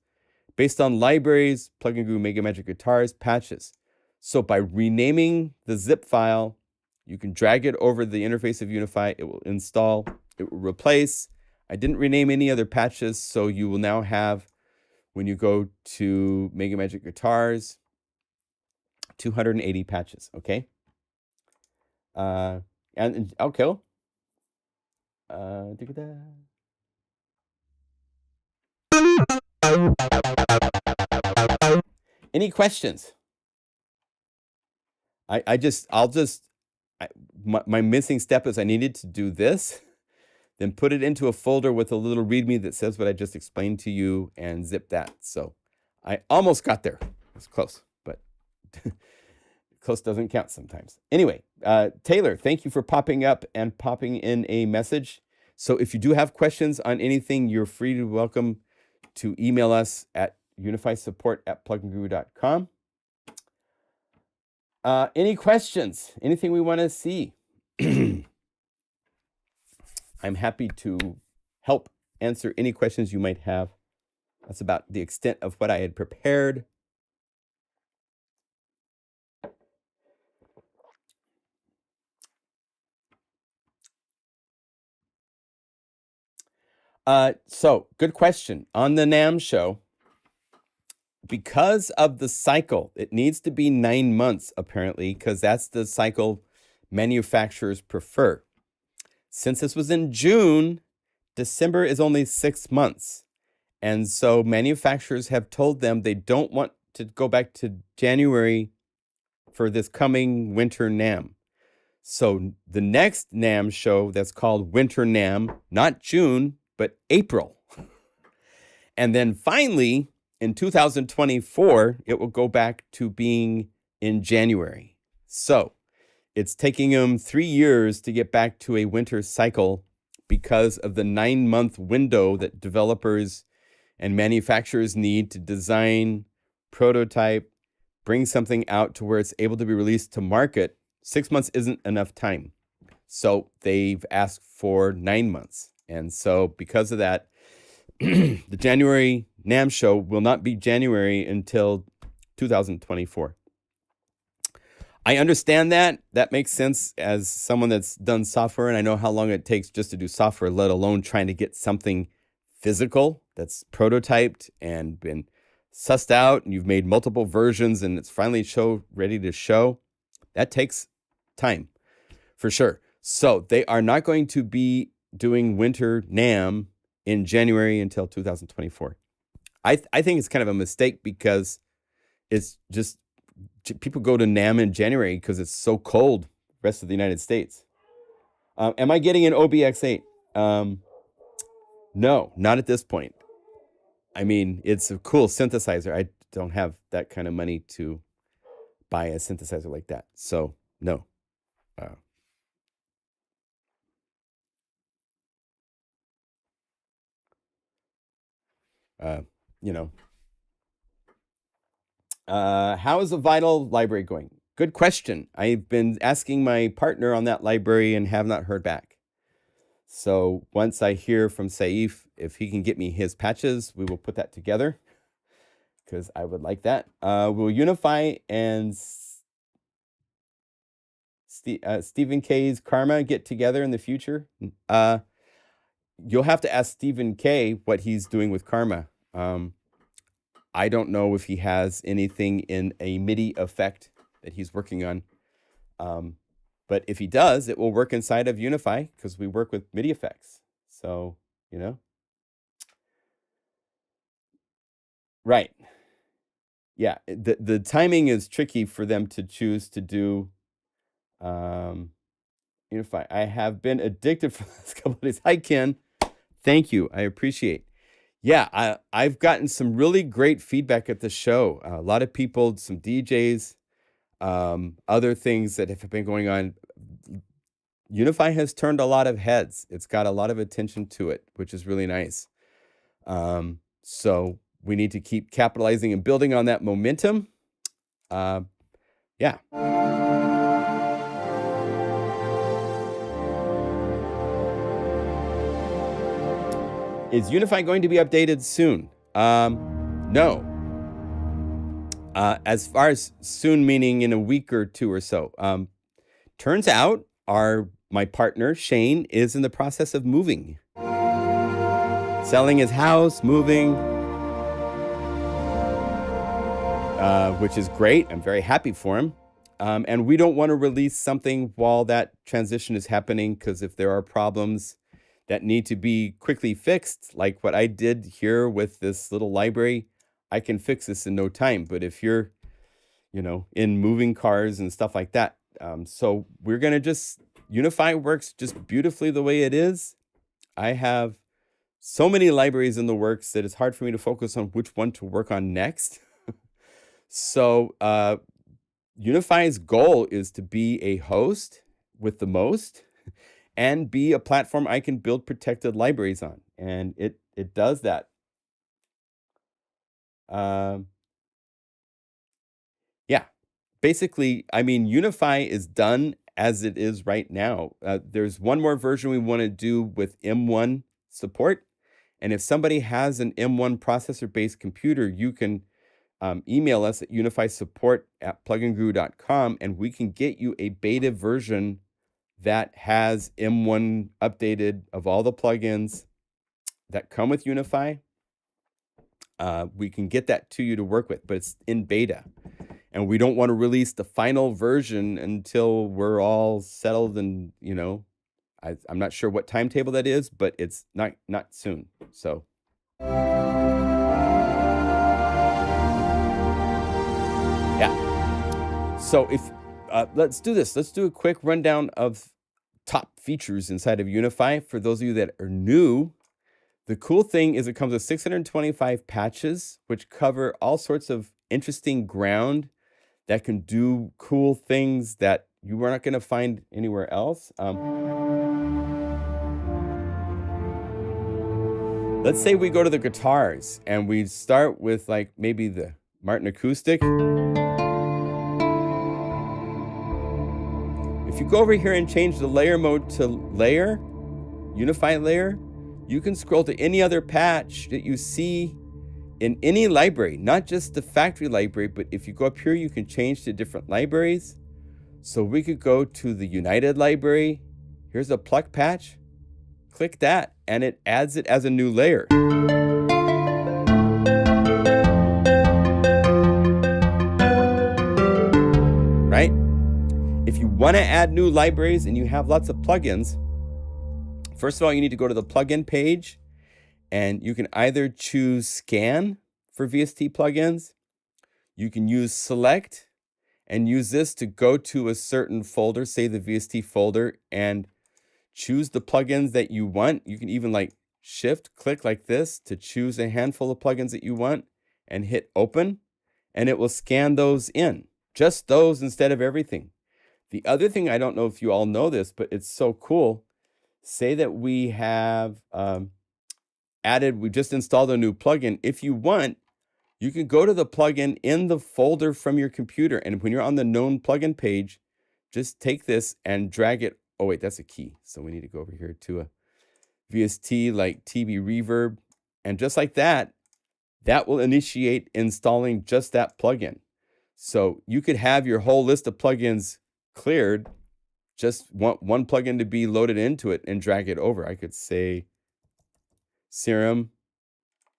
Speaker 1: based on libraries, PlugInGuru, MegaMagic Guitars, patches. So by renaming the zip file, you can drag it over the interface of Unify. It will install. It will replace. I didn't rename any other patches, so you will now have, when you go to MegaMagic Guitars, 280 patches, okay? Okay. Any questions? My missing step is I needed to do this, then put it into a folder with a little README that says what I just explained to you and zip that. So I almost got there. It was close, but close doesn't count sometimes. Anyway, Taylor, thank you for popping up and popping in a message. So if you do have questions on anything, you're free to welcome to email us at unifysupport@pluginguru.com. Any questions? Anything we want to see? I'm happy to help answer any questions you might have. That's about the extent of what I had prepared. So good question. On the NAMM show, because of the cycle, it needs to be 9 months, apparently, because that's the cycle manufacturers prefer. Since this was in June, December is only 6 months. And so manufacturers have told them they don't want to go back to January for this coming winter NAMM. So the next NAMM show that's called Winter NAMM, not June, but April. And then finally, in 2024, it will go back to being in January. So it's taking them 3 years to get back to a winter cycle because of the 9-month window that developers and manufacturers need to design, prototype, bring something out to where it's able to be released to market. 6 months isn't enough time. So they've asked for 9 months. And so because of that, the January NAMM show will not be January until 2024. I understand that. That makes sense as someone that's done software, and I know how long it takes just to do software, let alone trying to get something physical that's prototyped and been sussed out, and you've made multiple versions, and it's finally ready to show. That takes time, for sure. So they are not going to be doing winter NAMM in January until 2024. I think it's kind of a mistake because it's just people go to NAMM in January because it's so cold the rest of the United States. Am I getting an OBX8? No, not at this point. I mean, it's a cool synthesizer. I don't have that kind of money to buy a synthesizer like that. So no. You know, how is the Vinyl library going? Good question. I've been asking my partner on that library and have not heard back. So once I hear from Saif, if he can get me his patches, we will put that together because I would like that. Will Unify and Stephen K's Karma get together in the future? You'll have to ask Stephen K what he's doing with Karma. I don't know if he has anything in a MIDI effect that he's working on. But if he does, it will work inside of Unify because we work with MIDI effects. So, you know. Right. Yeah, the timing is tricky for them to choose to do Unify. I have been addicted for the last couple of days. Hi, Ken. Thank you. I appreciate. Yeah, I've gotten some really great feedback at the show. A lot of people, some DJs, other things that have been going on. Unify has turned a lot of heads. It's got a lot of attention to it, which is really nice. So we need to keep capitalizing and building on that momentum. Yeah. Is Unify going to be updated soon? No. As far as soon, meaning in a week or two or so. Turns out my partner, Shane, is in the process of moving. Selling his house, moving. Which is great. I'm very happy for him. And we don't want to release something while that transition is happening, because if there are problems that need to be quickly fixed, like what I did here with this little library, I can fix this in no time. But if you're, you know, in moving cars and stuff like that, so we're going to just, Unify works just beautifully the way it is. I have so many libraries in the works that it's hard for me to focus on which one to work on next. So Unify's goal is to be a host with the most and be a platform I can build protected libraries on. And it does that. Yeah, basically, I mean, Unify is done as it is right now. There's one more version we want to do with M1 support. And if somebody has an M1 processor-based computer, you can email us at unifysupport@pluginguru.com, and we can get you a beta version that has M1 updated of all the plugins that come with Unify. We can get that to you to work with, but it's in beta. And we don't want to release the final version until we're all settled and, you know, I'm not sure what timetable that is, but it's not soon. So yeah. So if let's do this. Let's do a quick rundown of top features inside of Unify for those of you that are new. The cool thing is it comes with 625 patches, which cover all sorts of interesting ground that can do cool things that you are not going to find anywhere else. Let's say we go to the guitars and we start with like maybe the Martin Acoustic. If you go over here and change the layer mode to layer, Unify layer, you can scroll to any other patch that you see in any library, not just the factory library, but if you go up here, you can change to different libraries. So we could go to the United library. Here's a pluck patch. Click that, and it adds it as a new layer. Right? If you want to add new libraries and you have lots of plugins, first of all, you need to go to the plugin page, and you can either choose scan for VST plugins. You can use select and use this to go to a certain folder, say the VST folder, and choose the plugins that you want. You can even like shift click like this to choose a handful of plugins that you want and hit open, and it will scan those in. just those instead of everything. The other thing, I don't know if you all know this, but it's so cool. Say that we have we just installed a new plugin. If you want, you can go to the plugin in the folder from your computer. And when you're on the known plugin page, just take this and drag it. Oh, wait, that's a key. So we need to go over here to a VST like TB Reverb. And just like that, that will initiate installing just that plugin. So you could have your whole list of plugins cleared, just want one plugin to be loaded into it and drag it over. I could say Serum,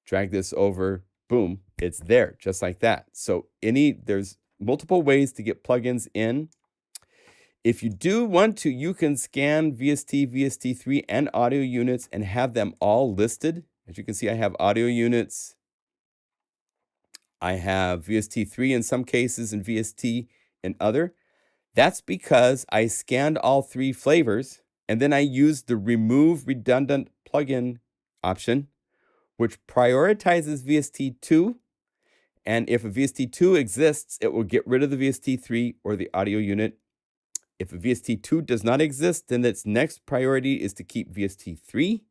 Speaker 1: drag this over, boom, it's there, just like that. So there's multiple ways to get plugins in. If you do want to, you can scan VST, VST3, and audio units and have them all listed. As you can see, I have audio units. I have VST3 in some cases and VST in other. That's because I scanned all three flavors, and then I used the Remove Redundant Plugin option, which prioritizes VST2. And if a VST2 exists, it will get rid of the VST3 or the audio unit. If a VST2 does not exist, then its next priority is to keep VST3.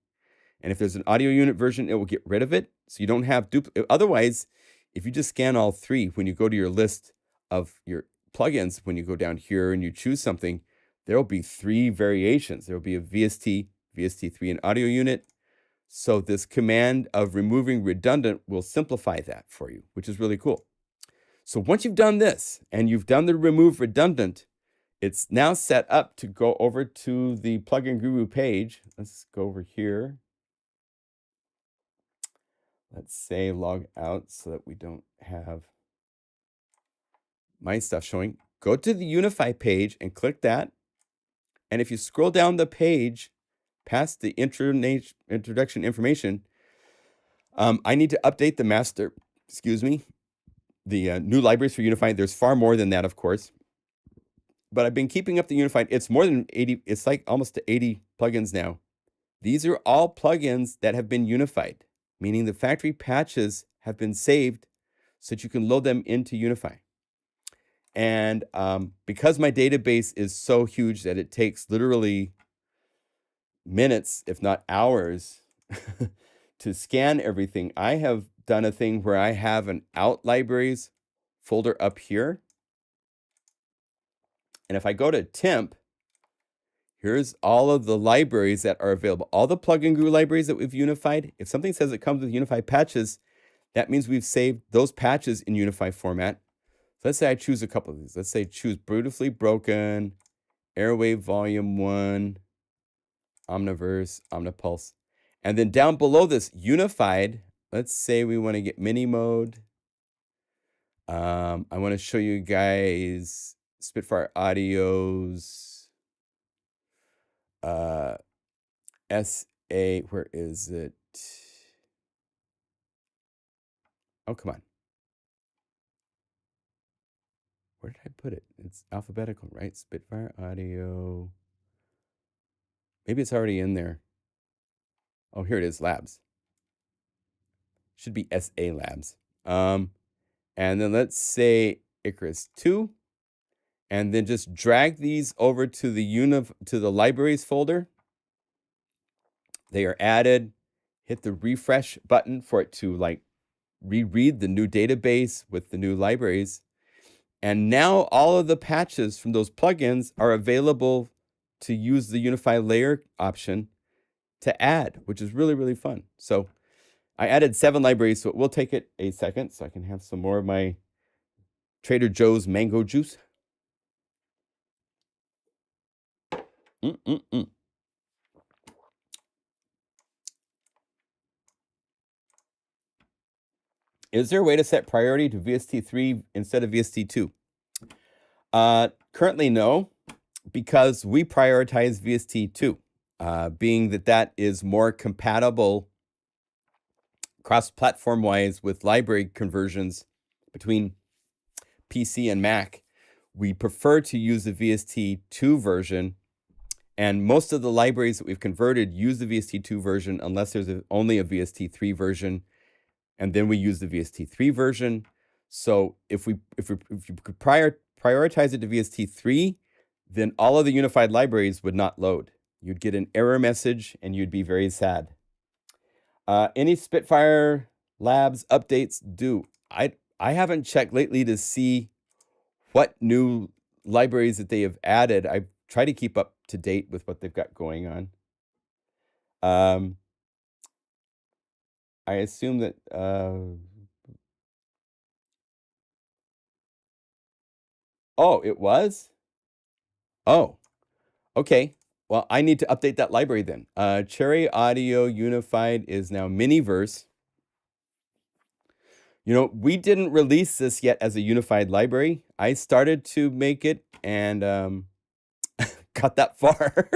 Speaker 1: And if there's an audio unit version, it will get rid of it. So you don't have duplicate. Otherwise, if you just scan all three, when you go to your list of your plugins, when you go down here and you choose something, there will be three variations. There will be a VST, VST3, and audio unit. So this command of removing redundant will simplify that for you, which is really cool. So once you've done this and you've done the remove redundant, it's now set up to go over to the PlugInGuru page. Let's go over here. Let's say log out so that we don't have my stuff showing. Go to the Unify page and click that. And if you scroll down the page past the introduction information, I need to update the master, the new libraries for Unify. There's far more than that, of course. But I've been keeping up the Unified. It's more than 80. It's like almost to 80 plugins now. These are all plugins that have been unified, meaning the factory patches have been saved so that you can load them into Unify. And because my database is so huge that it takes literally minutes, if not hours, to scan everything, I have done a thing where I have an out libraries folder up here. And if I go to temp, here's all of the libraries that are available. All the PlugInGuru libraries that we've unified. If something says it comes with Unify patches, that means we've saved those patches in Unify format. So let's say I choose a couple of these. Let's say choose Beautifully Broken, Airwave Volume 1, Omniverse, Omnipulse. And then down below this, Unified, let's say we want to get mini mode. I want to show you guys Spitfire Audio's SA, where is it? Oh, come on. Where did I put it? It's alphabetical, right? Spitfire Audio. Maybe it's already in there. Oh, here it is, Labs. Should be SA Labs. And then let's say Icarus 2. And then just drag these over to the libraries folder. They are added. Hit the refresh button for it to like reread the new database with the new libraries. And now all of the patches from those plugins are available to use the Unify layer option to add, which is really, really fun. So I added 7 libraries, so it will take it a second so I can have some more of my Trader Joe's mango juice. Is there a way to set priority to VST3 instead of VST2? Currently, no, because we prioritize VST2, being that is more compatible cross-platform wise with library conversions between PC and Mac. We prefer to use the VST2 version. And most of the libraries that we've converted use the VST2 version unless there's only a VST3 version, and then we use the VST3 version. So if you could prioritize it to VST3, then all of the unified libraries would not load. You'd get an error message and you'd be very sad. Any Spitfire Labs updates due? I haven't checked lately to see what new libraries that they have added. I try to keep up to date with what they've got going on. I assume that oh, it was? Oh, okay. Well, I need to update that library then. Cherry Audio Unified is now Miniverse. You know, we didn't release this yet as a unified library. I started to make it and got that far.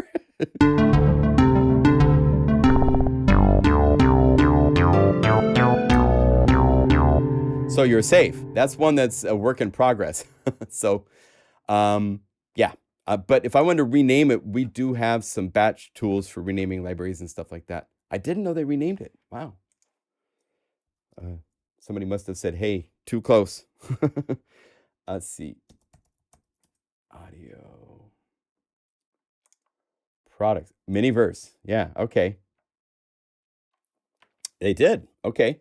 Speaker 1: So you're safe. That's one that's a work in progress. So, yeah. But if I wanted to rename it, we do have some batch tools for renaming libraries and stuff like that. I didn't know they renamed it. Wow. Somebody must have said, hey, too close. Let's see. Audio. Products. Miniverse. Yeah, okay. They did. Okay.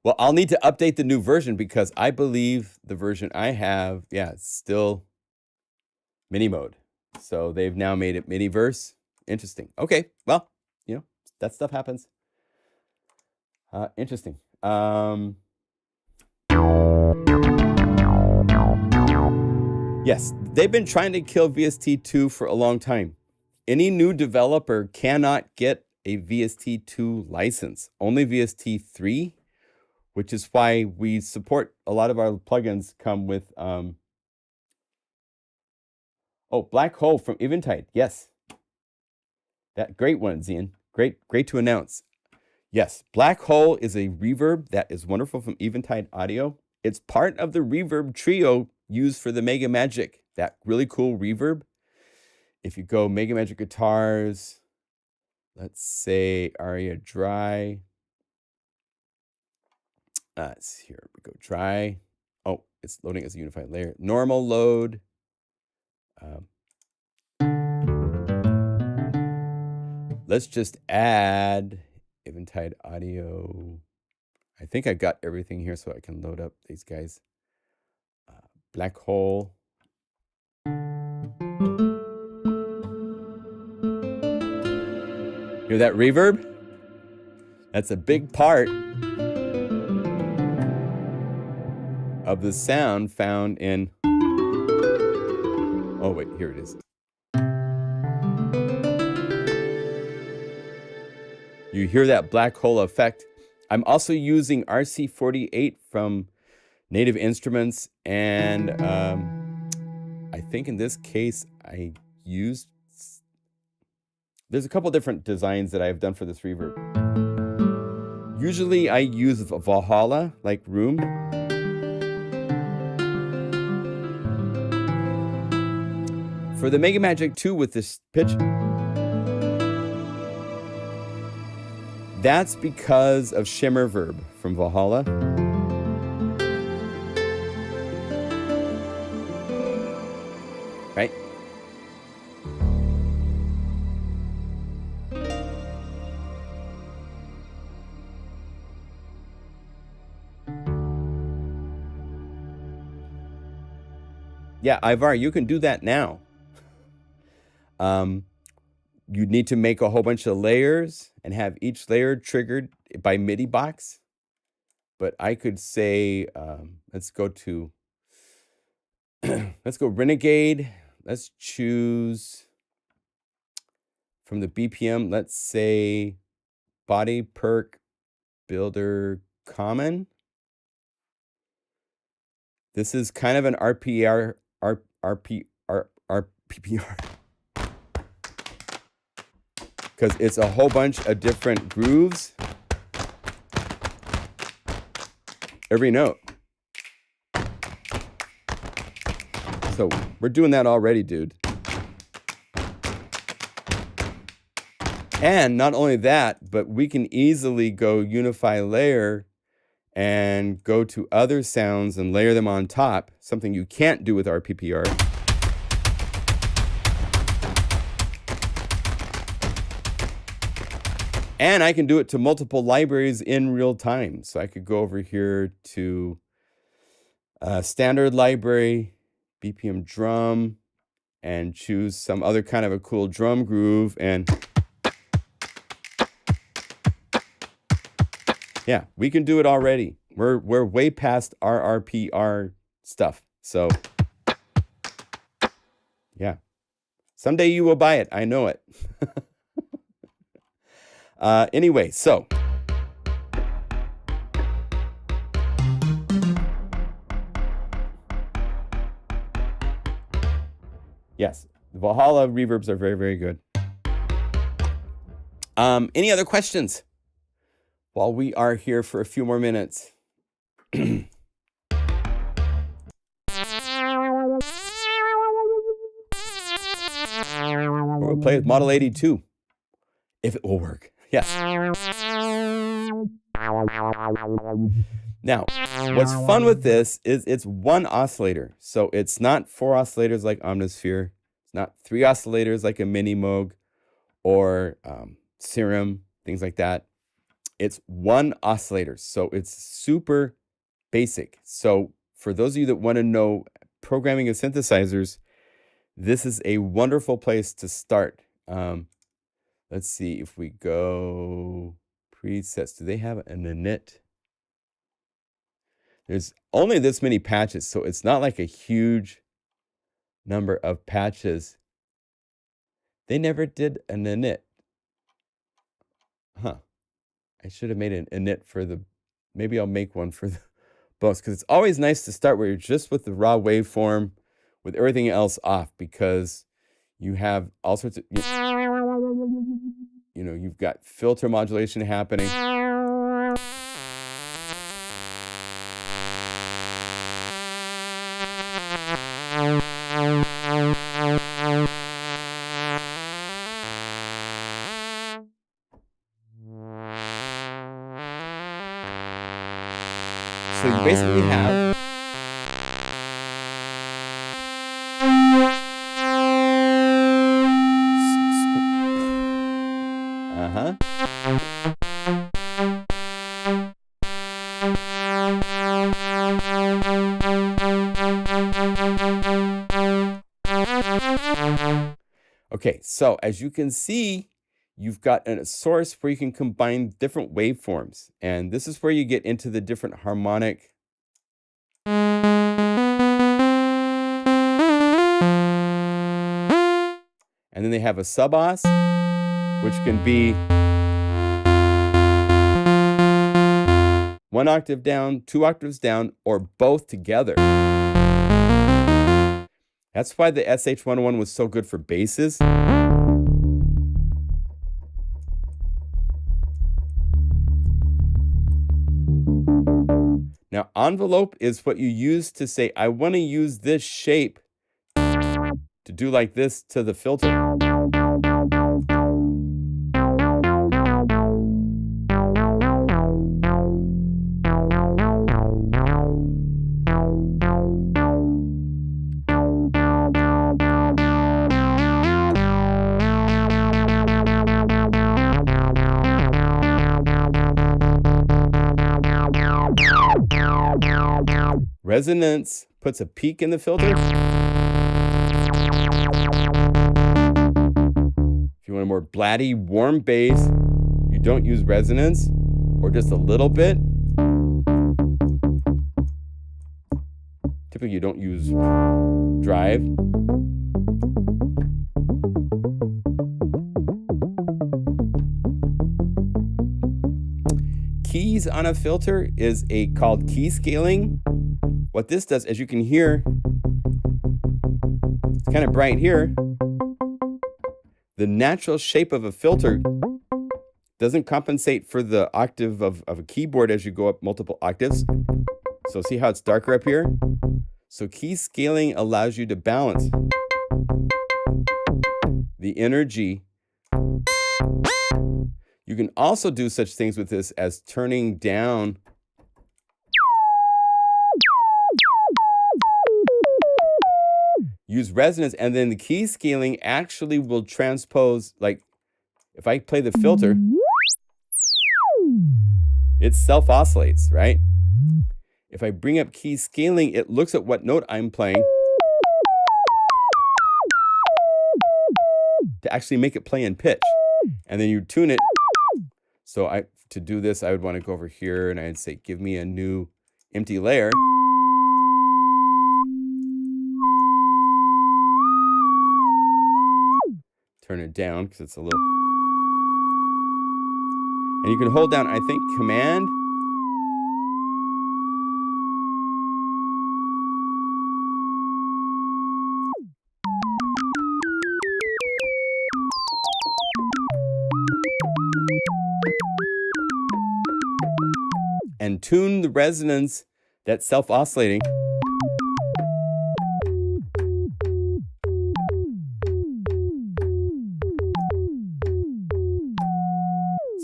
Speaker 1: Well, I'll need to update the new version because I believe the version I have, yeah, it's still mini mode. So they've now made it Miniverse. Interesting. Okay. Well, you know, that stuff happens. Interesting. Yes, they've been trying to kill VST2 for a long time. Any new developer cannot get a VST2 license, only VST3, which is why we support a lot of our plugins come with, oh, Black Hole from Eventide. Yes. That great one, Zian. Great to announce. Yes, Black Hole is a reverb that is wonderful from Eventide Audio. It's part of the reverb trio used for the MegaMagic, that really cool reverb. If you go MegaMagic Guitars, let's say Aria Dry. Here we go, Dry. Oh, it's loading as a unified layer. Normal load. Let's just add Eventide Audio. I think I got everything here so I can load up these guys. Black Hole. Hear that reverb? That's a big part of the sound found in... Oh, wait, here it is. You hear that black hole effect. I'm also using RC48 from Native Instruments, and I think in this case I used... There's a couple different designs that I've done for this reverb. Usually I use a Valhalla, like Room. For the MegaMagic 2 with this pitch, that's because of Shimmer Verb from Valhalla. Right? Yeah, Ivar, you can do that now. You'd need to make a whole bunch of layers and have each layer triggered by MIDI box. But I could say, let's go Renegade. Let's choose from the BPM, let's say Body Perk Builder Common. This is kind of an RPPR. Because it's a whole bunch of different grooves. Every note. So we're doing that already, dude. And not only that, but we can easily go Unify layer and go to other sounds and layer them on top, something you can't do with RPPR. And I can do it to multiple libraries in real time. So I could go over here to standard library, BPM drum, and choose some other kind of a cool drum groove. And yeah, we can do it already. We're way past RRPR stuff. So yeah, someday you will buy it. I know it. Anyway, so yes, the Valhalla reverbs are very, very good. Any other questions while we are here for a few more minutes? We'll play with Model 82 if it will work. Yes. Now, what's fun with this is it's one oscillator. So it's not 4 oscillators like Omnisphere. It's not 3 oscillators like a Mini Moog or Serum, things like that. It's one oscillator. So it's super basic. So for those of you that want to know programming of synthesizers, this is a wonderful place to start. Let's see if we go presets. Do they have an init? There's only this many patches, so it's not like a huge number of patches. They never did an init. Huh. I should have made an init for the, maybe I'll make one for the bonus, because it's always nice to start where you're just with the raw waveform with everything else off, because you have all sorts of, you know, you've got filter modulation happening. So you basically have okay, so as you can see, you've got a source where you can combine different waveforms. And this is where you get into the different harmonic. And then they have a sub-os, which can be 1 octave down, 2 octaves down, or both together. That's why the SH-101 was so good for basses. Now, envelope is what you use to say, I want to use this shape to do like this to the filter. Resonance puts a peak in the filter. If you want a more blatty, warm bass, you don't use resonance, or just a little bit. Typically, you don't use drive. Keys on a filter is called key scaling. What this does, as you can hear, it's kind of bright here. The natural shape of a filter doesn't compensate for the octave of a keyboard as you go up multiple octaves. So see how it's darker up here? So key scaling allows you to balance the energy. You can also do such things with this as turning down use resonance, and then the key scaling actually will transpose, like if I play the filter, it self-oscillates, right? If I bring up key scaling, it looks at what note I'm playing to actually make it play in pitch. And then you tune it. So to do this, I would want to go over here and I'd say, give me a new empty layer. Turn it down because it's a little... And you can hold down, I think, Command. And tune the resonance that's self-oscillating.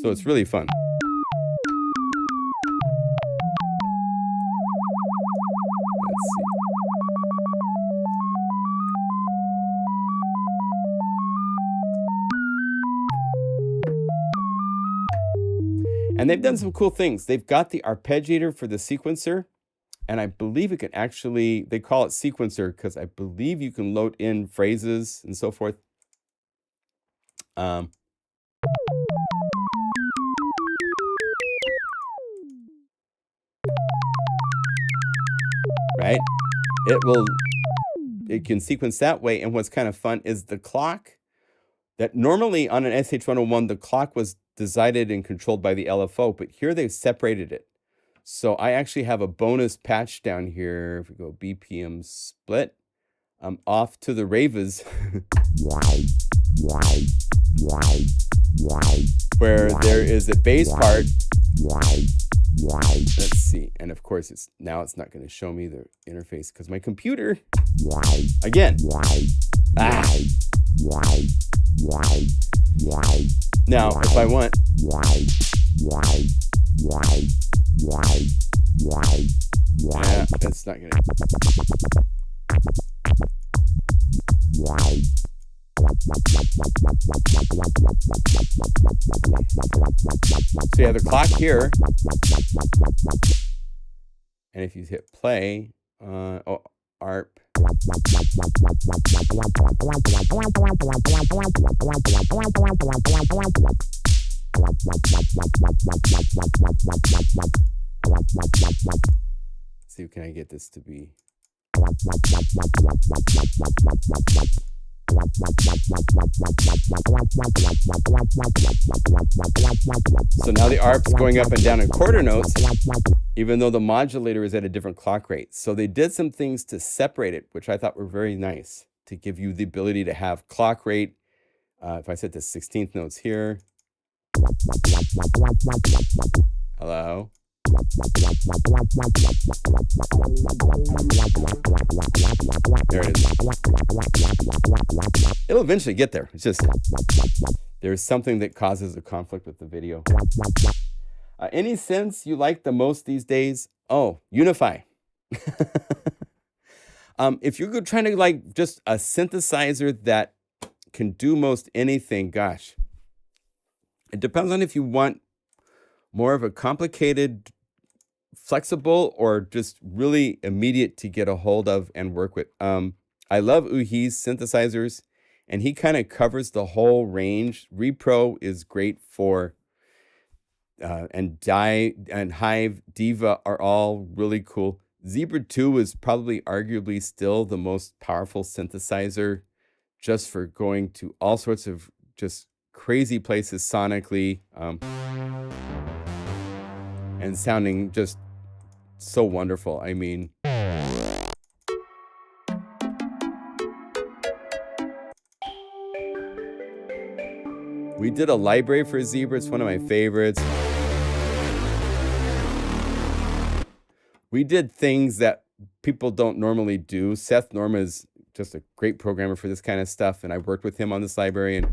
Speaker 1: So it's really fun. Let's see. And they've done some cool things. They've got the arpeggiator for the sequencer, and I believe it can actually, they call it sequencer because I believe you can load in phrases and so forth. Right? It can sequence that way. And what's kind of fun is the clock that normally on an SH101, the clock was decided and controlled by the LFO, but here they've separated it. So I actually have a bonus patch down here. If we go BPM split, I'm off to the raves where there is a bass part. Let's see. And of course, it's not going to show me the interface because my computer, again, Now, if I want, that's not going to. So you have the clock here, and if you hit play, ARP. See, can I get this to be? So now the ARP's going up and down in quarter notes, even though the modulator is at a different clock rate. So they did some things to separate it, which I thought were very nice, to give you the ability to have clock rate. If I set the 16th notes here. Hello. There it is. It'll eventually get there. It's just there's something that causes a conflict with the video. Any sense you like the most these days? Oh, Unify. If you're trying to like just a synthesizer that can do most anything, gosh, it depends on if you want more of a complicated, flexible, or just really immediate to get a hold of and work with. I love Uhi's synthesizers, and he kind of covers the whole range. Repro is great for, and Hive, Diva are all really cool. Zebra 2 is probably arguably still the most powerful synthesizer, just for going to all sorts of just crazy places sonically, and sounding just so wonderful. I mean, we did a library for Zebra. It's one of my favorites. We did things that people don't normally do. Seth Norma is just a great programmer for this kind of stuff, and I worked with him on this library. And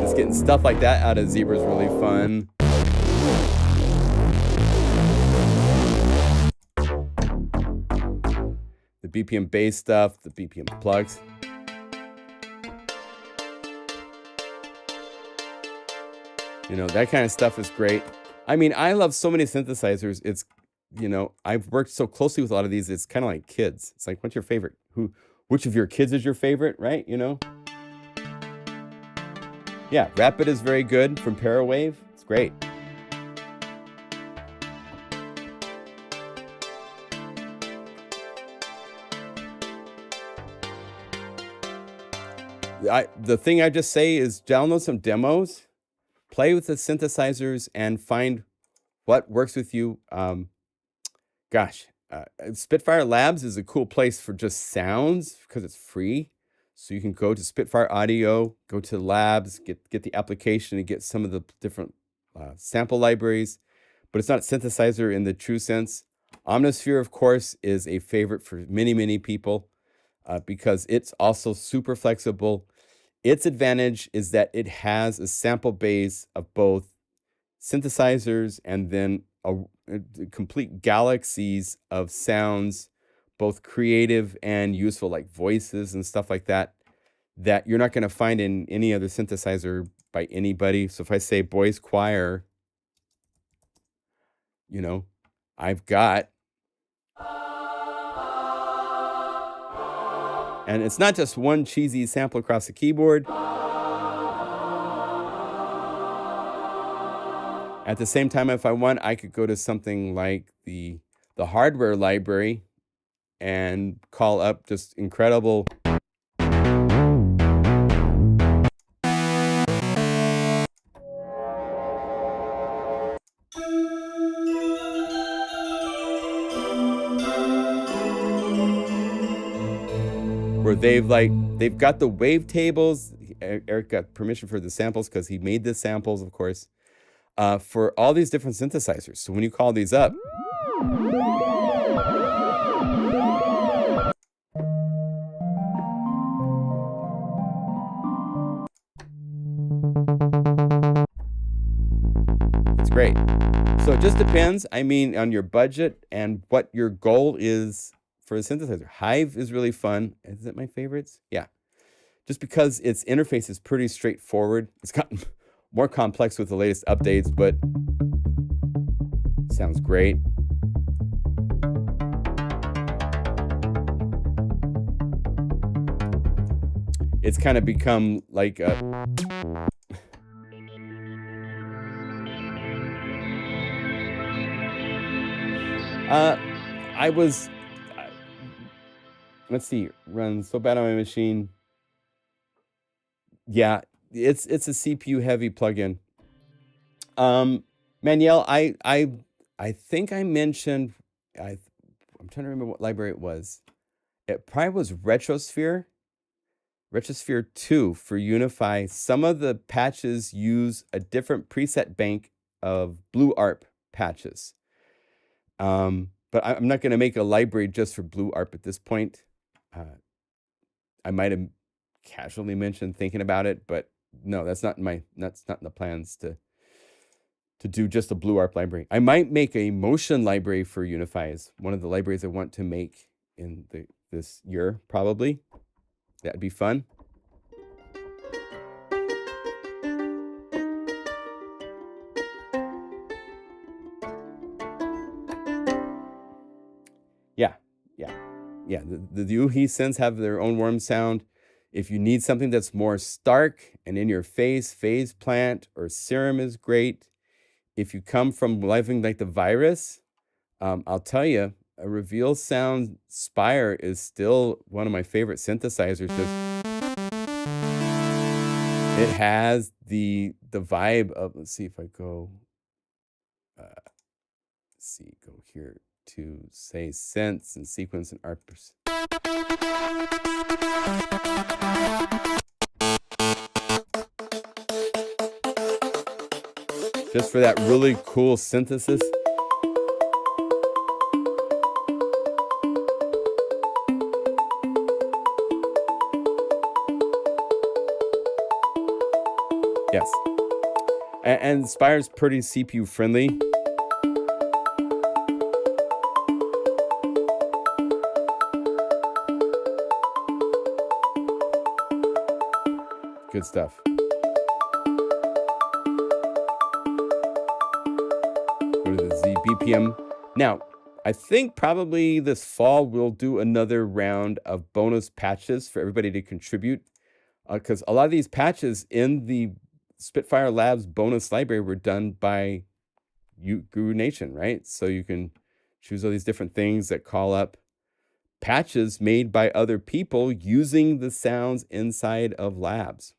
Speaker 1: just getting stuff like that out of Zebra is really fun. Bpm Bass stuff, the Bpm plugs. You know, that kind of stuff is great. I mean, I love so many synthesizers. It's, you know, I've worked so closely with a lot of these. It's kind of like kids. It's like, what's your favorite? Which of your kids is your favorite, right? You know? Yeah, Rapid is very good from Parawave. It's great. The thing I just say is download some demos, play with the synthesizers, and find what works with you. Spitfire Labs is a cool place for just sounds because it's free. So you can go to Spitfire Audio, go to Labs, get the application and get some of the different sample libraries. But it's not a synthesizer in the true sense. Omnisphere, of course, is a favorite for many, many people because it's also super flexible. Its advantage is that it has a sample base of both synthesizers and then a complete galaxies of sounds, both creative and useful, like voices and stuff like that, that you're not going to find in any other synthesizer by anybody. So if I say boys choir, you know, I've got, and it's not just one cheesy sample across the keyboard. At the same time, if I want, I could go to something like the hardware library and call up just incredible where they've got the wavetables. Eric got permission for the samples because he made the samples, of course, for all these different synthesizers. So when you call these up, it's great. So it just depends, I mean, on your budget and what your goal is for a synthesizer. Hive is really fun. Is it my favorites? Yeah. Just because its interface is pretty straightforward. It's gotten more complex with the latest updates, but sounds great. It's kind of become like a let's see, runs so bad on my machine. Yeah, it's a CPU heavy plugin. Manuel, I think I mentioned, I'm trying to remember what library it was. It probably was Retrosphere 2 for Unify. Some of the patches use a different preset bank of Blue ARP patches. But I'm not going to make a library just for Blue ARP at this point. I might have casually mentioned thinking about it, but no, that's not in the plans to do just a Blue ARP library. I might make a motion library for Unify as one of the libraries I want to make in this year, probably. That'd be fun. Yeah. The UHI synths have their own warm sound. If you need something that's more stark and in your face, Phase Plant or Serum is great. If you come from living like the Virus, I'll tell you, a Reveal Sound Spire is still one of my favorite synthesizers. It has the vibe of, let's see if I go, go here to say sense and sequence and arps. Just for that really cool synthesis. Yes. And Spire's pretty CPU friendly. Good stuff. Go to the Bpm. Now, I think probably this fall we'll do another round of bonus patches for everybody to contribute, because a lot of these patches in the Spitfire Labs bonus library were done by Guru Nation, right? So you can choose all these different things that call up patches made by other people using the sounds inside of labs.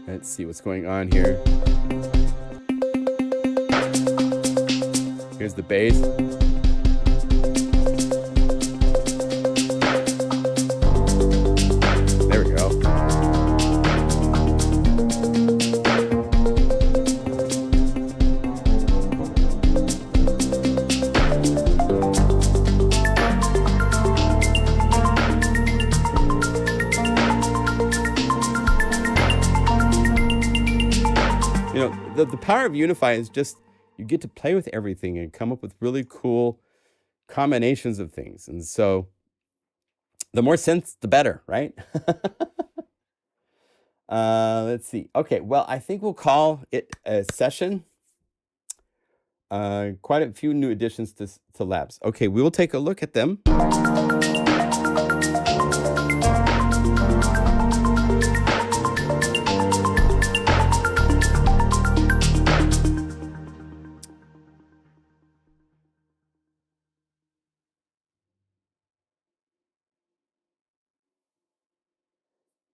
Speaker 1: Let's see what's going on here. Here's the bass. There we go. You know, the power of Unify is just you get to play with everything and come up with really cool combinations of things. And so the more synths, the better, right? Let's see. Okay, well, I think we'll call it a session. Quite a few new additions to Labs. Okay, we will take a look at them.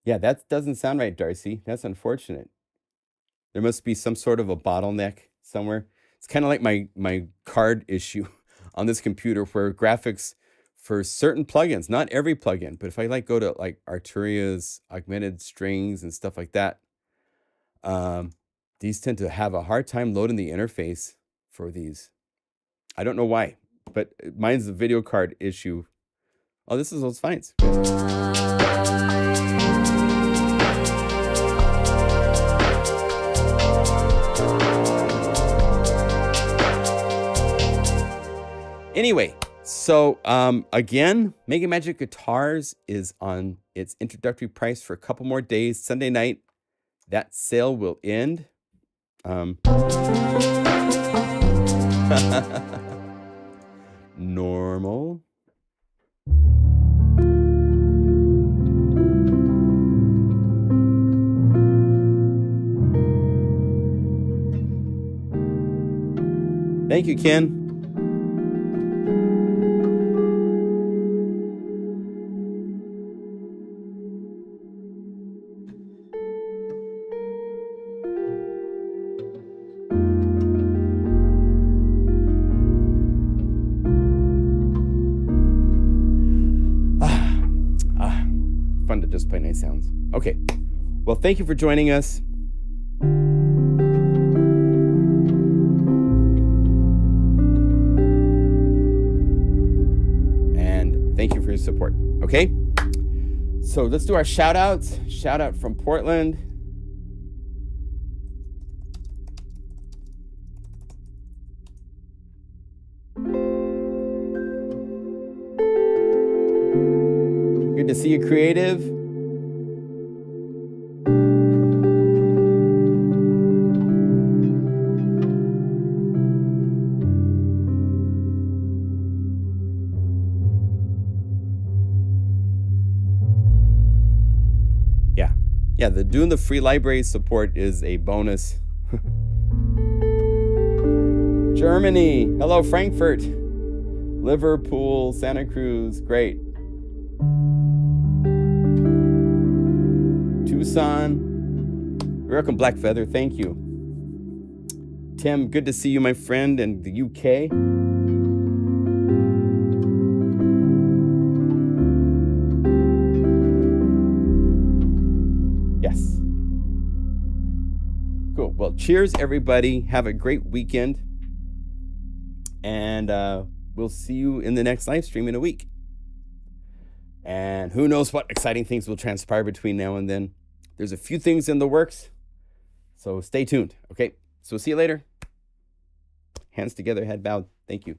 Speaker 1: Yeah, that doesn't sound right, Darcy. That's unfortunate. There must be some sort of a bottleneck somewhere. It's kind of like my card issue on this computer where graphics for certain plugins, not every plugin, but if I go to like Arturia's augmented strings and stuff like that, these tend to have a hard time loading the interface for these. I don't know why, but mine's the video card issue. Oh, this is those fines. Anyway, so again, MegaMagic Guitars is on its introductory price for a couple more days. Sunday night, that sale will end. Normal. Thank you, Ken. Fun to just play nice sounds. Okay. Well, thank you for joining us. And thank you for your support. Okay? So let's do our shout outs. Shout out from Portland. Good to see you, Creative. Yeah, doing the free library support is a bonus. Germany. Hello, Frankfurt. Liverpool, Santa Cruz. Great. Tucson. You're welcome, Black Feather. Thank you. Tim, good to see you, my friend, in the UK. Yes. Cool. Well, cheers, everybody. Have a great weekend. And we'll see you in the next live stream in a week. And who knows what exciting things will transpire between now and then. There's a few things in the works, so stay tuned. Okay, so see you later. Hands together, head bowed. Thank you.